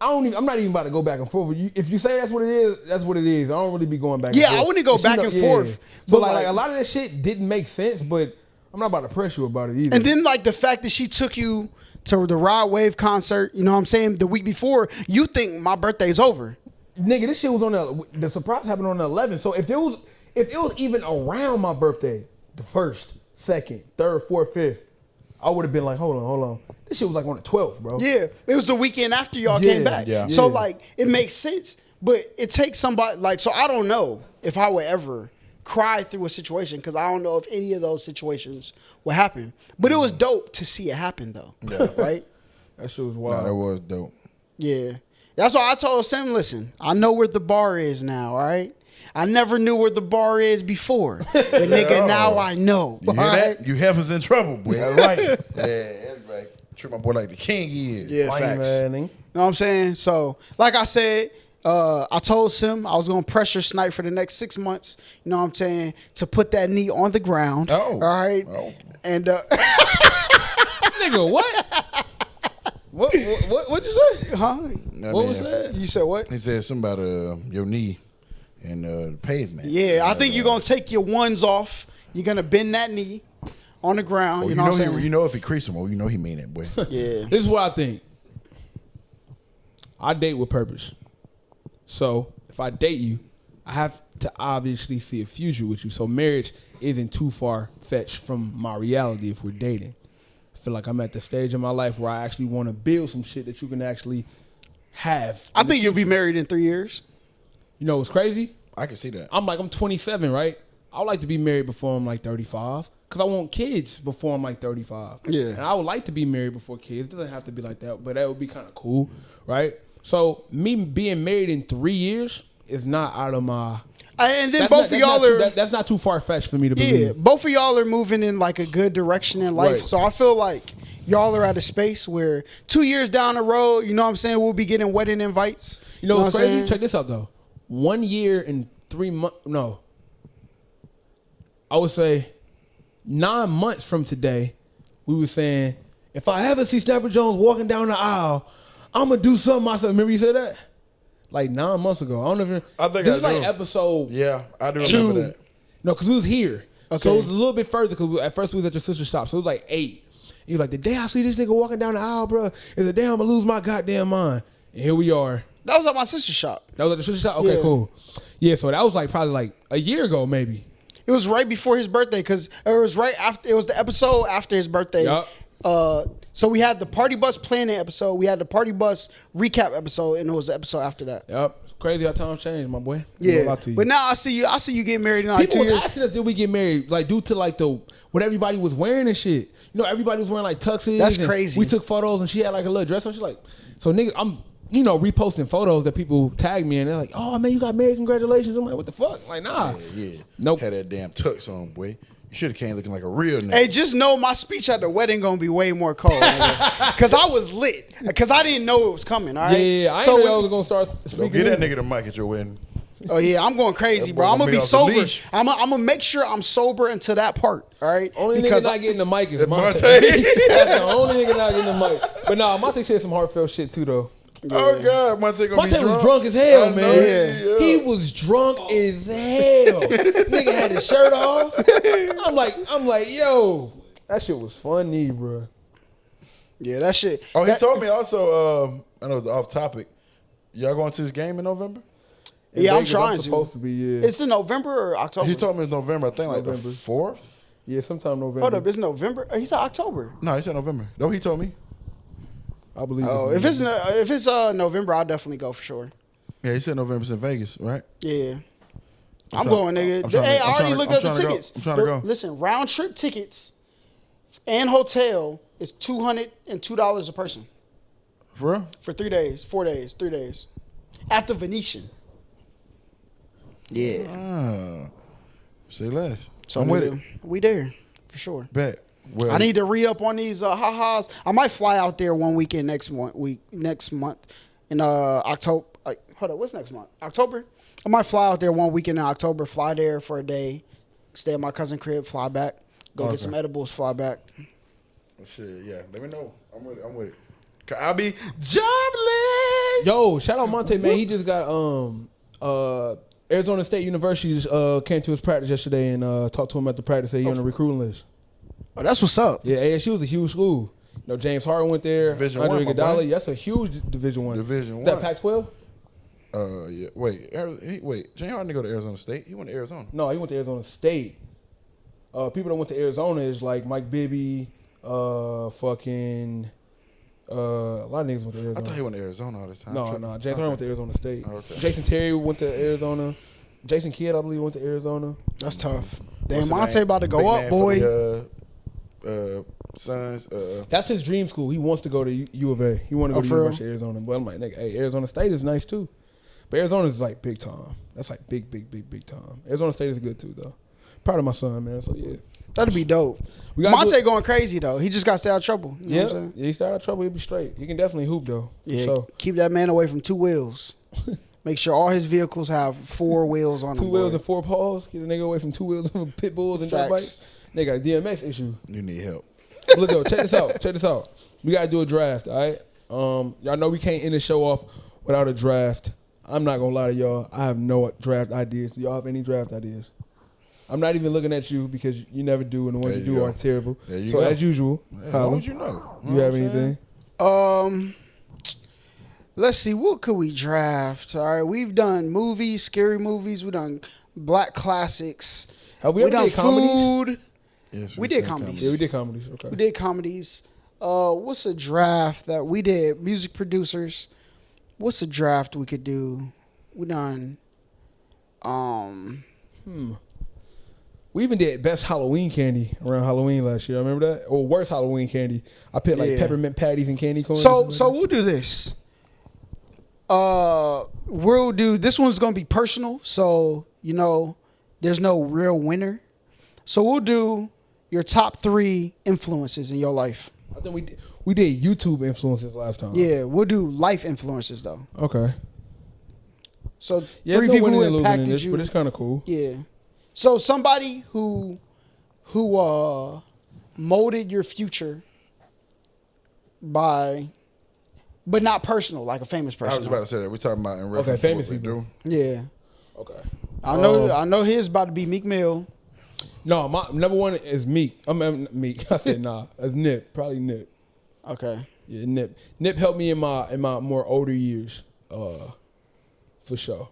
I'm not even about to go back and forth with you. If you say that's what it is, that's what it is. I don't really be going back. Yeah, and I forth. wouldn't go And she back and forth, So but like like- a lot of that shit didn't make sense, but I'm not about to press you about it either. and then like the fact that she took you to the Rod Wave concert, you know what I'm saying, the week before, you think my birthday's over. nigga, this shit was on the surprise happened on the 11th. So if it was even around my birthday, the 1st, 2nd, 3rd, 4th, 5th, I would have been like, hold on. This shit was like on the 12th, bro. Yeah, it was the weekend after y'all came back. Yeah. So Yeah. like it makes sense, but it takes somebody like so I don't know if I would ever cry through a situation because I don't know if any of those situations would happen. But it was dope to see it happen though. Yeah. Right? That shit was Nah, wild. that was dope. Yeah. That's why I told Sam, listen, I know where the bar is now, all right? I never knew where the bar is before. But nigga, now I know. You hear all right? that? You heaven's in trouble, boy. That's right. Yeah, that's right. Treat my boy like the king he is. Yeah, Lame, facts. man. You know what I'm saying? So, like I said, I told Sim I was gonna pressure Snipe for the next 6 months. You know what I'm saying? To put that knee on the ground. Oh. All right. Oh. And Nigga, what? What'd you say? huh? That What man, was that? You said what? He said something about your knee and the pavement. Yeah, I think you're gonna take your ones off. You're gonna bend that knee on the ground. Oh, you know what I'm saying? you know if he crease him, you know he mean it, boy. Yeah. This is what I think. I date with purpose. So if I date you, I have to obviously see a future with you. So marriage isn't too far fetched from my reality if we're dating. I feel like I'm at the stage in my life where I actually want to build some shit that you can actually have. I think you'll be married in 3 years. You know what's crazy? I can see that. I'm 27, right? I would like to be married before I'm like 35 because I want kids before I'm like 35. Yeah. And I would like to be married before kids. It doesn't have to be like that, but that would be kind of cool, right? So me being married in 3 years is not out of my... And then That's both not- of y'all are... that's not too far-fetched for me to Yeah, believe. both of y'all are moving in like a good direction in life. Right. So I feel like y'all are at a space where 2 years down the road, you know what I'm saying, we'll be getting wedding invites. You know what's what I'm crazy? saying? Check this out, though. 1 year and 3 months... No. I would say 9 months from today, we were saying, if I ever see Snapper Jones walking down the aisle, I'm going to do something myself. Remember you said that? Like 9 months ago. I don't know if I think this I is do. like episode. Yeah, I do 2. remember that. No, because we was here. Okay. So it was a little bit further because at first we was at your sister's shop. So it was like 8. You like, the day I see this nigga walking down the aisle, bro, is the day I'm going to lose my goddamn mind. And here we are. That was at my sister's shop. That was at the sister's shop? Okay, Yeah. cool. Yeah, so that was like probably like a year ago maybe. It was right before his birthday because it was right after. It was the episode after his birthday. Yup. So we had the Party Bus planning episode. We had the Party Bus recap episode, and it was the episode after that. Yep. It's crazy how times change, my boy. I ain't gonna lie to you. But now I see you getting married in like People 2 was years. asking us, did we get married? Like due to like what everybody was wearing and shit. You know, everybody was wearing like tuxes. That's and crazy. We took photos and she had like a little dress on. She's like, so nigga, I'm reposting photos that people tag me and they're like, oh man, you got married, congratulations. I'm like, what the fuck? Like, nah. Yeah. Nope. Had that damn tux on, boy. You should have came looking like a real nigga. Hey, just know my speech at the wedding gonna be way more cold, because I was lit, because I didn't know it was coming. All right. Yeah, I so ain't know I was gonna start Don't speaking. get that in. nigga the mic at your wedding. Oh yeah, I'm going crazy, That bro. boy I'm gonna gonna be be off the sober. leash. I'm gonna make sure I'm sober until that part. All right. Only because nigga not getting the mic is Monte. Monte. That's the only nigga not getting the mic. But nah, Monte said some heartfelt shit too though. Oh God, Monte gonna be Monte drunk. was drunk as hell, I know man. he- yeah. He was drunk as hell. Nigga had his shirt off. I'm like, yo, that shit was funny, bro. Yeah, that shit. Oh, he that- told me also. I know it's off topic. Y'all going to this game in November? In Yeah, I'm Vegas, trying supposed to. to be, yeah. It's in November or October. He told me it's November. I think like November. the 4th. Yeah, sometime November. Hold up, it's November. He said October. No, he said November. No, he told me. I believe. Oh, if it's November, I'll definitely go for sure. Yeah, he said November. It's in Vegas, right? Yeah. I'm trying- going, nigga. I'm trying to- Hey, I'm I already trying to- looked I'm up the trying to go. tickets. I'm trying to go. Listen, round trip tickets and hotel is $202 a person For real? for 3 days, 4 days, 3 days at the Venetian. Yeah. Say less. So I'm with it. We there for sure. Bet. Well, I need to re-up on these ha-has. I might fly out there one weekend next month in October. Hold up, what's next month? October? I might fly out there one weekend in October, fly there for a day, stay at my cousin's crib, fly back, go Okay. get some edibles, fly back. oh, shit, yeah. Let me know. I'm with it. I'm with it. 'Cause I'll be jobless. Yo, shout out Monte, man. He just got Arizona State University just, came to his practice yesterday and talked to him at the practice. Said he on the recruiting list. Oh, that's what's up. Yeah, ASU was a huge school. You know, James Hart went there. Division Andre I, my Iguodala. boy. That's a huge Division One. Division Is that I. Pac-12? Yeah. Wait. Jane Harden didn't go to Arizona State. He went to Arizona. No, he went to Arizona State. People that went to Arizona is like Mike Bibby, fucking. A lot of niggas went to Arizona. I thought he went to Arizona all this time. No, Tripping. no. James Harden went to Arizona State. Okay. Jason Terry went to Arizona. Jason Kidd, I believe, went to Arizona. That's tough. What's Damn, his Monte name? about to Big go up, man boy. for the, Suns. That's his dream school. He wants to go to U of A. He want to go Oh, to for real? University of Arizona. But I'm like, nigga, hey, Arizona State is nice too. But Arizona is like big time. That's like big time. Arizona State is good too, though. Proud of my son, man. So yeah, That'd be dope. we gotta Monte do it. going crazy though. He just got to stay out of trouble. You know Yeah, what I'm saying? he started out trouble. He'll be straight. He can definitely hoop though. For Yeah, sure. keep that man away from 2 wheels. Make sure all his vehicles have 4 wheels on them. 2 wheels boy. and 4 paws. Get a nigga away from 2 wheels of pit bulls and dirt Facts. bikes. They got a DMX issue. You need help. Look though, check this out. Check this out. We gotta do a draft, all right? Y'all know we can't end the show off without a draft. I'm not gonna lie to y'all. I have no draft ideas. Do y'all have any draft ideas? I'm not even looking at you because you never do, and the ones There you you do go. are terrible. There you So go. as usual, As Holla, long as you know. you have anything? Let's see, what could we draft? All right, we've done movies, scary movies. We've done black classics. Have we We ever done did comedies? food. Yes, We did comedies. Yeah, we did comedies. Okay. We did comedies. What's a draft that we did? Music producers. What's a draft we could do? We done. We even did best Halloween candy around Halloween last year. Remember that? Or worst Halloween candy. I put like Yeah. peppermint patties and candy corn. So we'll do this. We'll do this one's gonna be personal, so you know there's no real winner. So we'll do your top 3 influences in your life. I think we did YouTube influences last time. Yeah, we'll do life influences though. Okay. So Yeah, 3 no people winning who and losing in impacted this, you. but it's kind of cool. Yeah. So somebody who molded your future but not personal, like a famous person. I was about to say that. We're talking about in reference famous to what people. we do. Yeah. Okay. I know his about to be Meek Mill. No, my number one is Meek. Meek. I said nah. It's Nip. Probably Nip. Okay. Yeah, Nip. Nip helped me in my more older years. For sure.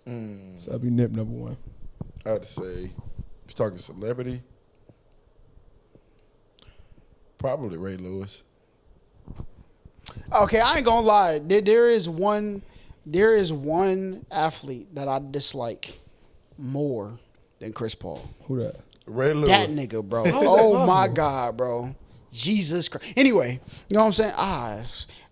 So that'd be Nip number one. I would say, if you're talking celebrity, probably Ray Lewis. Okay, I ain't gonna lie. There is one athlete that I dislike more than Chris Paul. Who that? Ray Lewis. That nigga, bro. How is that Oh my possible? God, bro. Jesus Christ. Anyway, you know what I'm saying?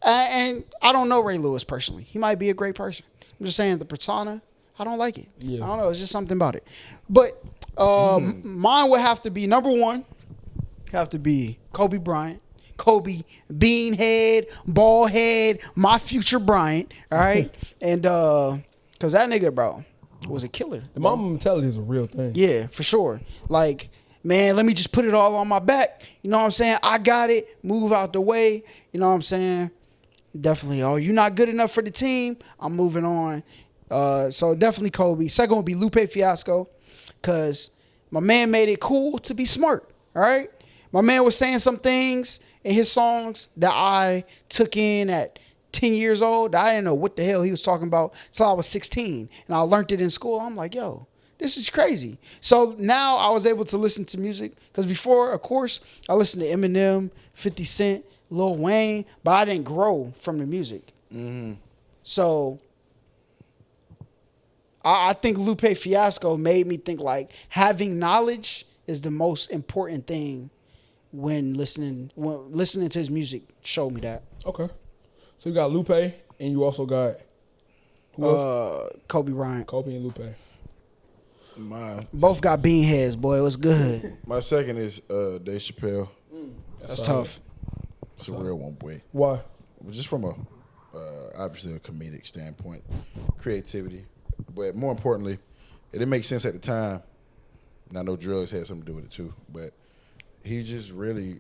And I don't know Ray Lewis personally. He might be a great person. I'm just saying the persona, I don't like it. Yeah. I don't know. It's just something about it. But mine would have to be number one. Have to be Kobe Bryant. Kobe, beanhead, ball head, my future Bryant. All right, and because that nigga, bro, was a killer. The mama mentality is a real thing. Yeah, for sure. Like, man, let me just put it all on my back. You know what I'm saying? I got it. Move out the way. You know what I'm saying? Definitely. Oh, you're not good enough for the team. I'm moving on. So definitely Kobe. Second would be Lupe Fiasco, because my man made it cool to be smart. All right? My man was saying some things in his songs that I took in at 10 years old. I didn't know what the hell he was talking about until I was 16. And I learned it in school. I'm like, yo, this is crazy. So now I was able to listen to music. Because before, of course, I listened to Eminem, 50 Cent, Lil Wayne. But I didn't grow from the music. Mm-hmm. So I think Lupe Fiasco made me think like having knowledge is the most important thing when listening to his music. Showed me that. Okay. So you got Lupe, and you also got who else? Kobe Bryant. Kobe and Lupe. Both got bean heads, boy. It was good. My second is Dave Chappelle. That's tough. It's a real one, boy. Why? Just from a obviously a comedic standpoint, creativity, but more importantly, it didn't make sense at the time. And I know drugs had something to do with it too, but he just really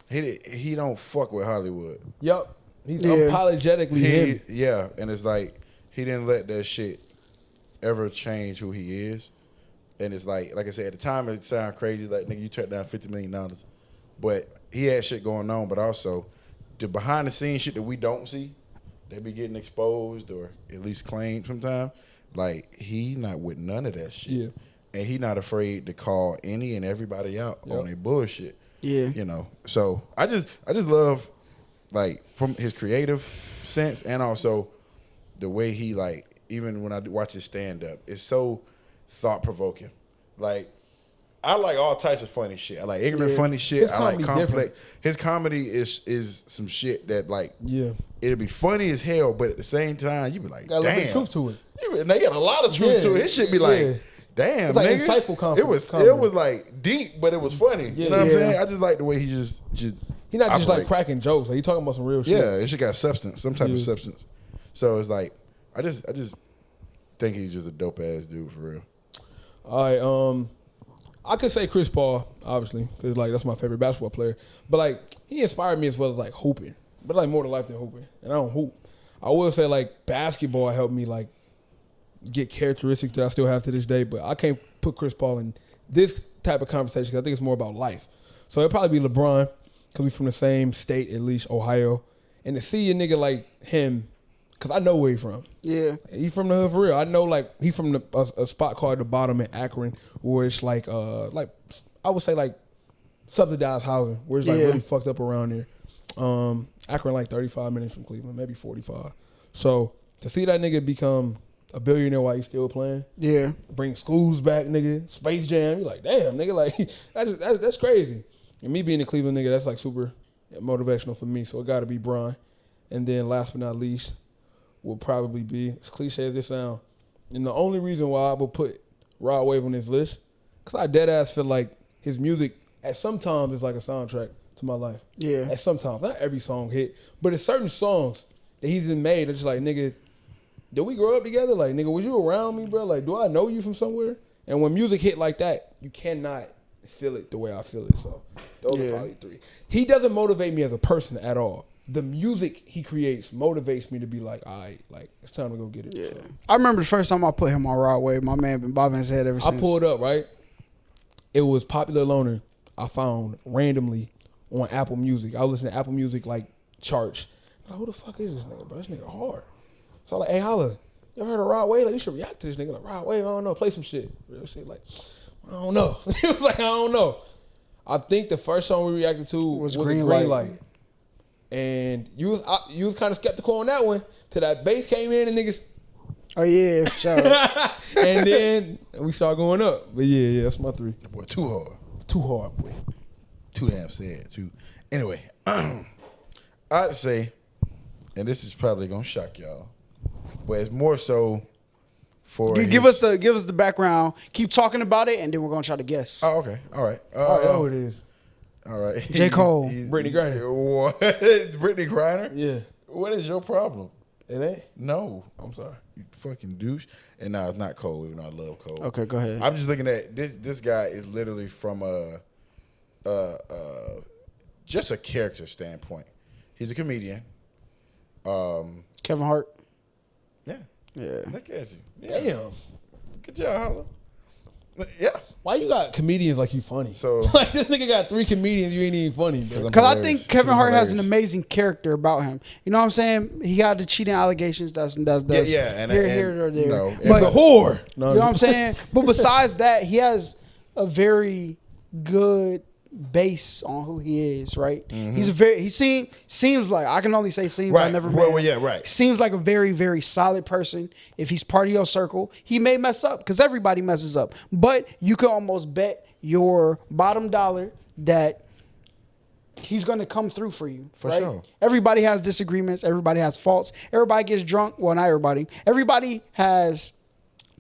he don't fuck with Hollywood. Yep. He's unapologetically him. Yeah, and it's like he didn't let that shit ever change who he is. And it's like I said, at the time it sounded crazy, like nigga, you turned down $50 million. But he had shit going on, but also the behind the scenes shit that we don't see, they be getting exposed or at least claimed sometimes. Like he not with none of that shit. Yeah. And he not afraid to call any and everybody out on their bullshit. Yeah. You know. So I just love like from his creative sense and also the way he like even when I watch his stand up, it's so thought provoking. Like I like all types of funny shit. I like ignorant funny shit. His I like comedy complex. different. His comedy is some shit that like it'll be funny as hell, but at the same time you be like, Got a damn, little bit of truth to it. And they got a lot of truth to it. His shit be like, damn, it's like nigga. insightful comedy. It was like deep, but it was funny. You know what I'm saying? I just like the way he just He not just like operates. cracking jokes. Like he talking about some real shit. Yeah, it should got substance, some type of substance. So it's like I just think he's just a dope ass dude for real. All right, I could say Chris Paul, obviously, because like that's my favorite basketball player. But like he inspired me as well as like hooping, but like more to life than hooping. And I don't hoop. I will say like basketball helped me like get characteristics that I still have to this day. But I can't put Chris Paul in this type of conversation because I think it's more about life. So it'll probably be LeBron because we from the same state, at least Ohio. And to see a nigga like him, because I know where he from. Yeah. He from the hood for real. I know like he from a spot called The Bottom in Akron where it's like I would say like subsidized housing where it's like really fucked up around there. Akron like 35 minutes from Cleveland, maybe 45. So to see that nigga become a billionaire while he's still playing, bring schools back, nigga, Space Jam, you're like, damn, nigga, like that's crazy. And me being a Cleveland nigga, that's like super motivational for me. So it got to be Bron. And then last but not least will probably be, as cliche as this sound, and the only reason why I would put Rod Wave on this list, because I dead ass feel like his music at some times is like a soundtrack to my life. Yeah. At some times, not every song hit, but it's certain songs that he's made that's just like, nigga, did we grow up together? Like, nigga, was you around me, bro? Like, do I know you from somewhere? And when music hit like that, you cannot feel it the way I feel it. So those are probably 3. He doesn't motivate me as a person at all. The music he creates motivates me to be like, all right, like, it's time to go get it. Yeah. So. I remember the first time I put him on Rod Wave. My man been bobbing his head ever since. I pulled up, right? It was Popular Loner I found randomly on Apple Music. I was listening to Apple Music, like, charts. I'm like, who the fuck is this nigga, bro? This nigga hard. So I'm like, hey, holla, you ever heard of Rod Wave? Like, you should react to this nigga. Like, Rod Wave, I don't know. Play some shit. Real shit. Like, I don't know. He was like, I don't know. I think the first song we reacted to was Green Light. And you was kind of skeptical on that one till that bass came in and niggas. Oh yeah, sure. And then we started going up. But yeah, that's my 3. Boy, too hard. Too hard, boy. Too damn sad, too. Anyway, I'd say, and this is probably gonna shock y'all, but it's more so for give us the background. Keep talking about it, and then we're gonna try to guess. Oh, okay, all right. I know who it is. All right. J. Cole. Brittany Griner. What? Brittany Griner? Yeah. What is your problem? It ain't? No. I'm sorry. You fucking douche. And no, it's not Cole, even though I love Cole. Okay, go ahead. I'm just looking at this guy is literally from just a character standpoint. He's a comedian. Kevin Hart. Yeah. Yeah. Look at you. Yeah. Damn. Good job, Holla. Yeah. Why you got comedians like you funny? So like this nigga got 3 comedians, you ain't even funny, bro. Because I think Kevin Hart has an amazing character about him. You know what I'm saying? He got the cheating allegations. That's and here or there. No, He's a whore. No, you know what I'm saying? But besides that, he has a very good base on who he is, right? Mm-hmm. He seems like, I can only say seems, right. I never met well, him. yeah, right. Seems like a very, very solid person. If he's part of your circle, he may mess up because everybody messes up. But you can almost bet your bottom dollar that he's going to come through for you. For right? sure. Everybody has disagreements. Everybody has faults. Everybody gets drunk. Well, not everybody. Everybody has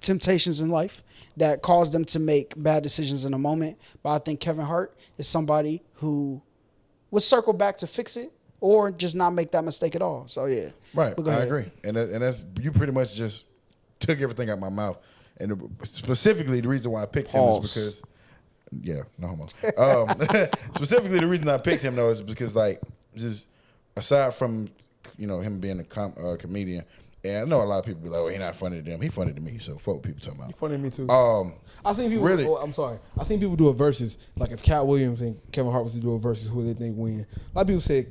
temptations in life that cause them to make bad decisions in a moment. But I think Kevin Hart is somebody who would circle back to fix it or just not make that mistake at all. So, yeah. Right. I agree. And that's you pretty much just took everything out my mouth. And specifically, the reason why I picked him is because, yeah, no homo. Specifically, the reason I picked him, though, is because, like, just aside from, him being a comedian, and I know a lot of people be like, "Oh, he not funny to them." He funny to me. So fuck what people talking about. He funny to me too. I seen people. Really? I'm sorry. I seen people do a versus. Like if Cat Williams and Kevin Hart was to do a versus, who they think win? A lot of people say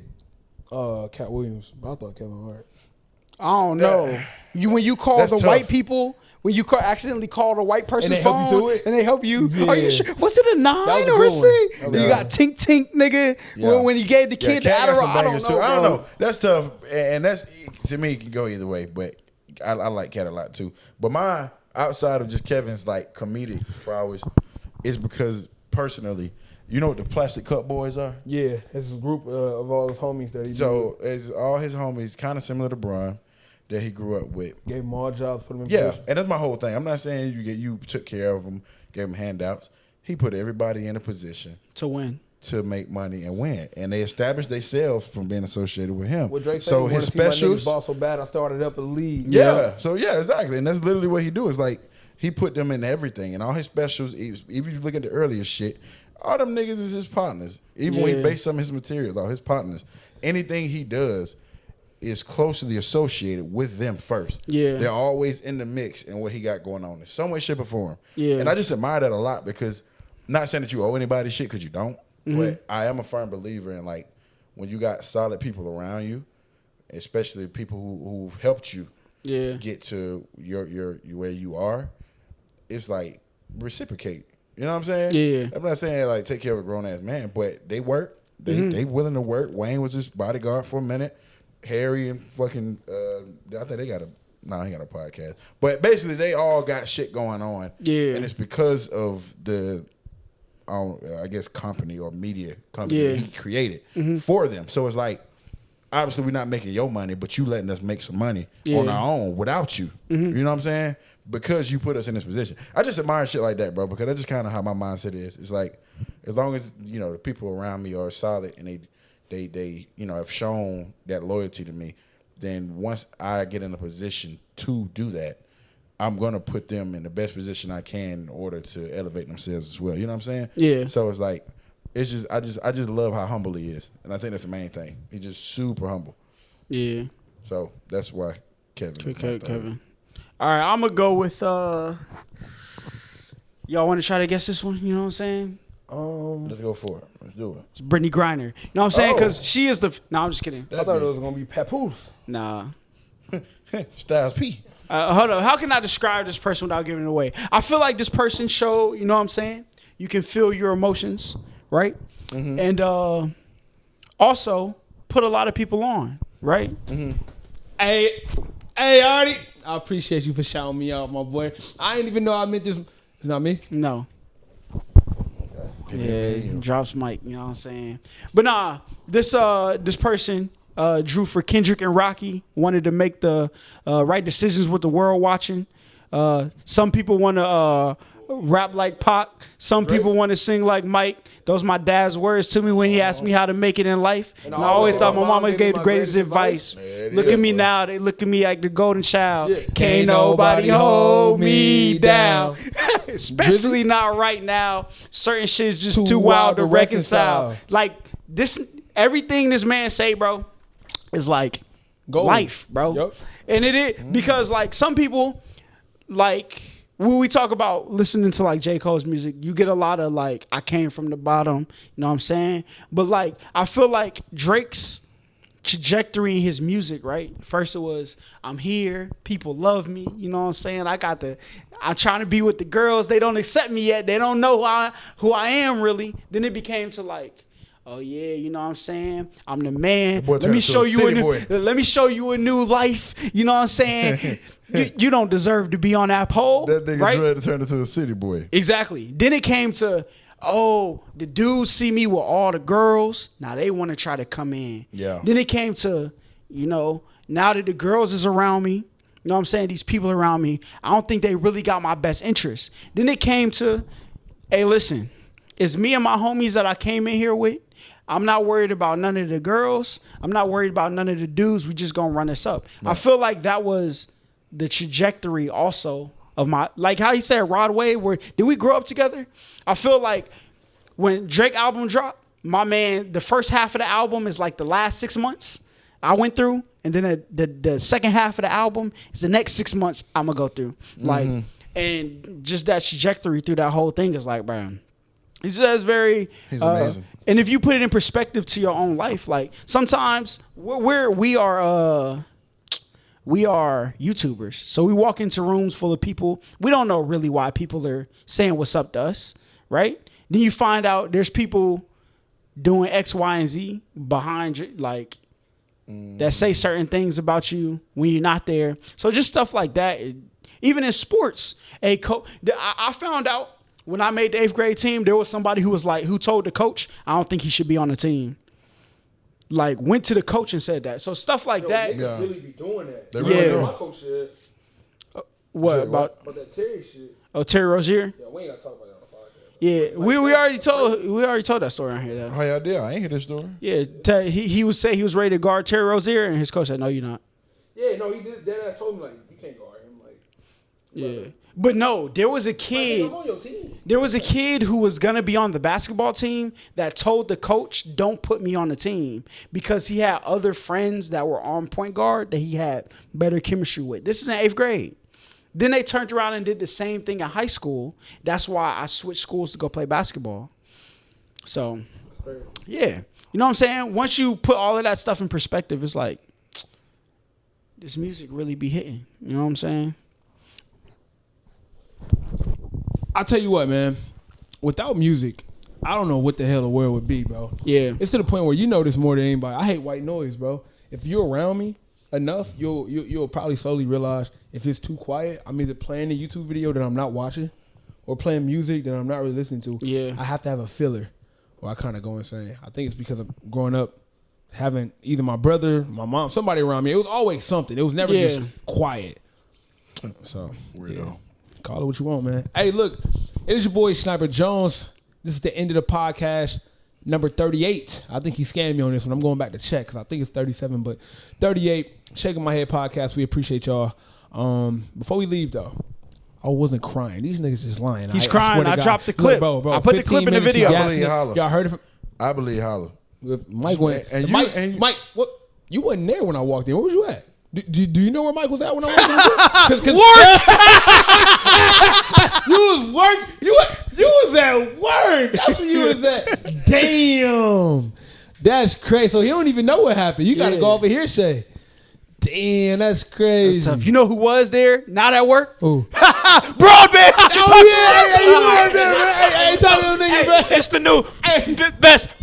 Cat Williams, but I thought Kevin Hart. I don't know. When you call the tough. white people, when you accidentally call the white person's And they help phone, you do it? and they help you. Yeah. Are you sure? Was it a 9 was a or a good 6? one. You got Tink Tink, nigga. Yeah. When you gave the kid the Cat got some Adderall, I don't bangers, know. too. I don't bro. know. That's tough, and that's to me it can go either way. But I like Cat a lot too. But my outside of just Kevin's like comedic prowess is because personally, you know what the Plastic Cup Boys are? Yeah, it's a group of all his homies that he So it's all his homies, kind of similar to Bron, that he grew up with. gave him all jobs, put him in Yeah, position. and that's my whole thing. I'm not saying you took care of them, gave them handouts. He put everybody in a position To win. to make money and win, and they established themselves from being associated with him. What Drake said, So he his wanted to see my niggas specials, ball so bad, I started up a league. yeah. So yeah, exactly, and that's literally what he do. Is like he put them in everything, and all his specials. Even if you look at the earlier shit, all them niggas is his partners. Even when he based some of his materials on his partners, anything he does is closely associated with them first. Yeah. They're always in the mix and what he got going on in some way, shape, or form. Yeah. And I just admire that a lot because not saying that you owe anybody shit because you don't, but I am a firm believer in like when you got solid people around you, especially people who've helped you get to your where you are, it's like reciprocate. You know what I'm saying? Yeah. I'm not saying like take care of a grown ass man, but they work. They willing to work. Wayne was his bodyguard for a minute. Harry and fucking I think they got he ain't got a podcast. But basically they all got shit going on. Yeah. And it's because of the I guess company or media company he created for them. So it's like obviously we're not making your money, but you letting us make some money on our own without you. You know what I'm saying? Because you put us in this position. I just admire shit like that, bro, because that's just kind of how my mindset is. It's like as long as, the people around me are solid and they have shown that loyalty to me, then once I get in a position to do that, I'm gonna put them in the best position I can in order to elevate themselves as well. You know what I'm saying? Yeah. So it's like, it's just I just love how humble he is, and I think that's the main thing. He's just super humble. Yeah. So that's why Kevin. Kevin. All right, I'm gonna go with. Y'all want to try to guess this one? You know what I'm saying? Let's go for it. Let's do it. It's Brittany Griner. You know what I'm saying? Oh. Because she is the. No, I'm just kidding. I thought it was gonna be Papoose. Nah. Styles P. Hold up. How can I describe this person without giving it away? I feel like this person showed, you know what I'm saying? You can feel your emotions, right? Mm-hmm. And also put a lot of people on, right? Mm-hmm. Hey, Artie. I appreciate you for shouting me out, my boy. I didn't even know I meant this. It's not me? No. Okay. Yeah, drops mic, you know what I'm saying? But nah, this person drew for Kendrick and Rocky, wanted to make the right decisions with the world watching. Some people want to rap like Pac. Some people want to sing like Mike. Those my dad's words to me when he asked me how to make it in life. And I always thought my mama gave the greatest advice. Look at me now. They look at me like the golden child. Yeah. Can't nobody hold me down. Especially not right now. Certain shit is just too wild to reconcile. Like this, everything this man say, bro, is like life, bro. Yep. And it is because like some people, like when we talk about listening to like J. Cole's music, you get a lot of like, I came from the bottom, you know what I'm saying? But like, I feel like Drake's trajectory in his music, right? First it was, I'm here, people love me, you know what I'm saying? I'm trying to be with the girls, they don't accept me yet, they don't know who I am really. Then it became to like, oh yeah, you know what I'm saying? I'm the man. Let me show you a new life. You know what I'm saying? you don't deserve to be on that pole. That nigga right? tried to turn into a city boy. Exactly. Then it came to, oh, the dudes see me with all the girls. Now they want to try to come in. Yeah. Then it came to, you know, now that the girls is around me, you know what I'm saying? These people around me, I don't think they really got my best interest. Then it came to, hey, listen, it's me and my homies that I came in here with. I'm not worried about none of the girls. I'm not worried about none of the dudes. We just gonna run this up. Right. I feel like that was the trajectory also of my, like how he said Rod Wave, where did we grow up together? I feel like when Drake album dropped, my man, the first half of the album is like the last 6 months I went through. And then the second half of the album is the next 6 months I'm gonna go through. Like, and just that trajectory through that whole thing is like, bro, he's very, he's amazing. And if you put it in perspective to your own life, like sometimes we are YouTubers. So we walk into rooms full of people. We don't know really why people are saying what's up to us, right? Then you find out there's people doing X, Y, and Z behind you, like that say certain things about you when you're not there. So just stuff like that. Even in sports, I found out when I made the 8th grade team, there was somebody who was like, who told the coach, I don't think he should be on the team. Like, went to the coach and said that. So stuff like that. Niggas really be doing that. They really do. My coach said. What about that Terry shit? Oh, Terry Rozier? Yeah, we ain't gotta talk about that on the podcast. Yeah, we already told that story on here though. Oh yeah, I did. I ain't hear this story. Yeah, he was say he was ready to guard Terry Rozier, and his coach said, "No, you're not." Yeah, no, he did. That ass told me like, you can't guard him. Like, yeah. But no, there was a kid. I'm on your team. There was a kid who was gonna be on the basketball team that told the coach, "Don't put me on the team," because he had other friends that were on point guard that he had better chemistry with. This is in 8th grade. Then they turned around and did the same thing in high school. That's why I switched schools to go play basketball. So, yeah, you know what I'm saying. Once you put all of that stuff in perspective, it's like this music really be hitting. You know what I'm saying? I'll tell you what, man. Without music, I don't know what the hell the world would be, bro. Yeah. It's to the point where you know this more than anybody. I hate white noise, bro. If you're around me enough, you'll probably slowly realize if it's too quiet, I'm either playing a YouTube video that I'm not watching or playing music that I'm not really listening to. Yeah. I have to have a filler or I kind of go insane. I think it's because of growing up having either my brother, my mom, somebody around me. It was always something. It was never just quiet. So, Weirdo. Yeah. Call it what you want, man. Hey, look, it is your boy Sniper Jones. This is the end of the podcast. Number 38. I think he scammed me on this one. I'm going back to check because I think it's 37, but 38. Shaking My Head podcast. We appreciate y'all. Before we leave though, I wasn't crying. These niggas just lying. He's crying. I dropped the clip. Look, bro, I put the clip in the video. I believe Holla. Y'all heard of him? I believe Holla. Mike went. And Mike, what? You wasn't there when I walked in. Where was you at? Do you know where Mike was at when I walked in? Work. You was at work. That's where you was at. Damn. That's crazy. So he don't even know what happened. You got to go over here, Shay. Damn, that's crazy. That's tough. You know who was there? Not at work? Who? Broadband. You were there, man. Hey, talk to them niggas, bro. It's the new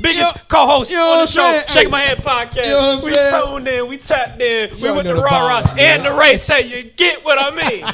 biggest co-host on the show, Shake My Head podcast. You know what I'm we saying? tuned in, we tapped in, we Y'all went know to the Raw vibe, and the Ray. Tell you, get what I mean.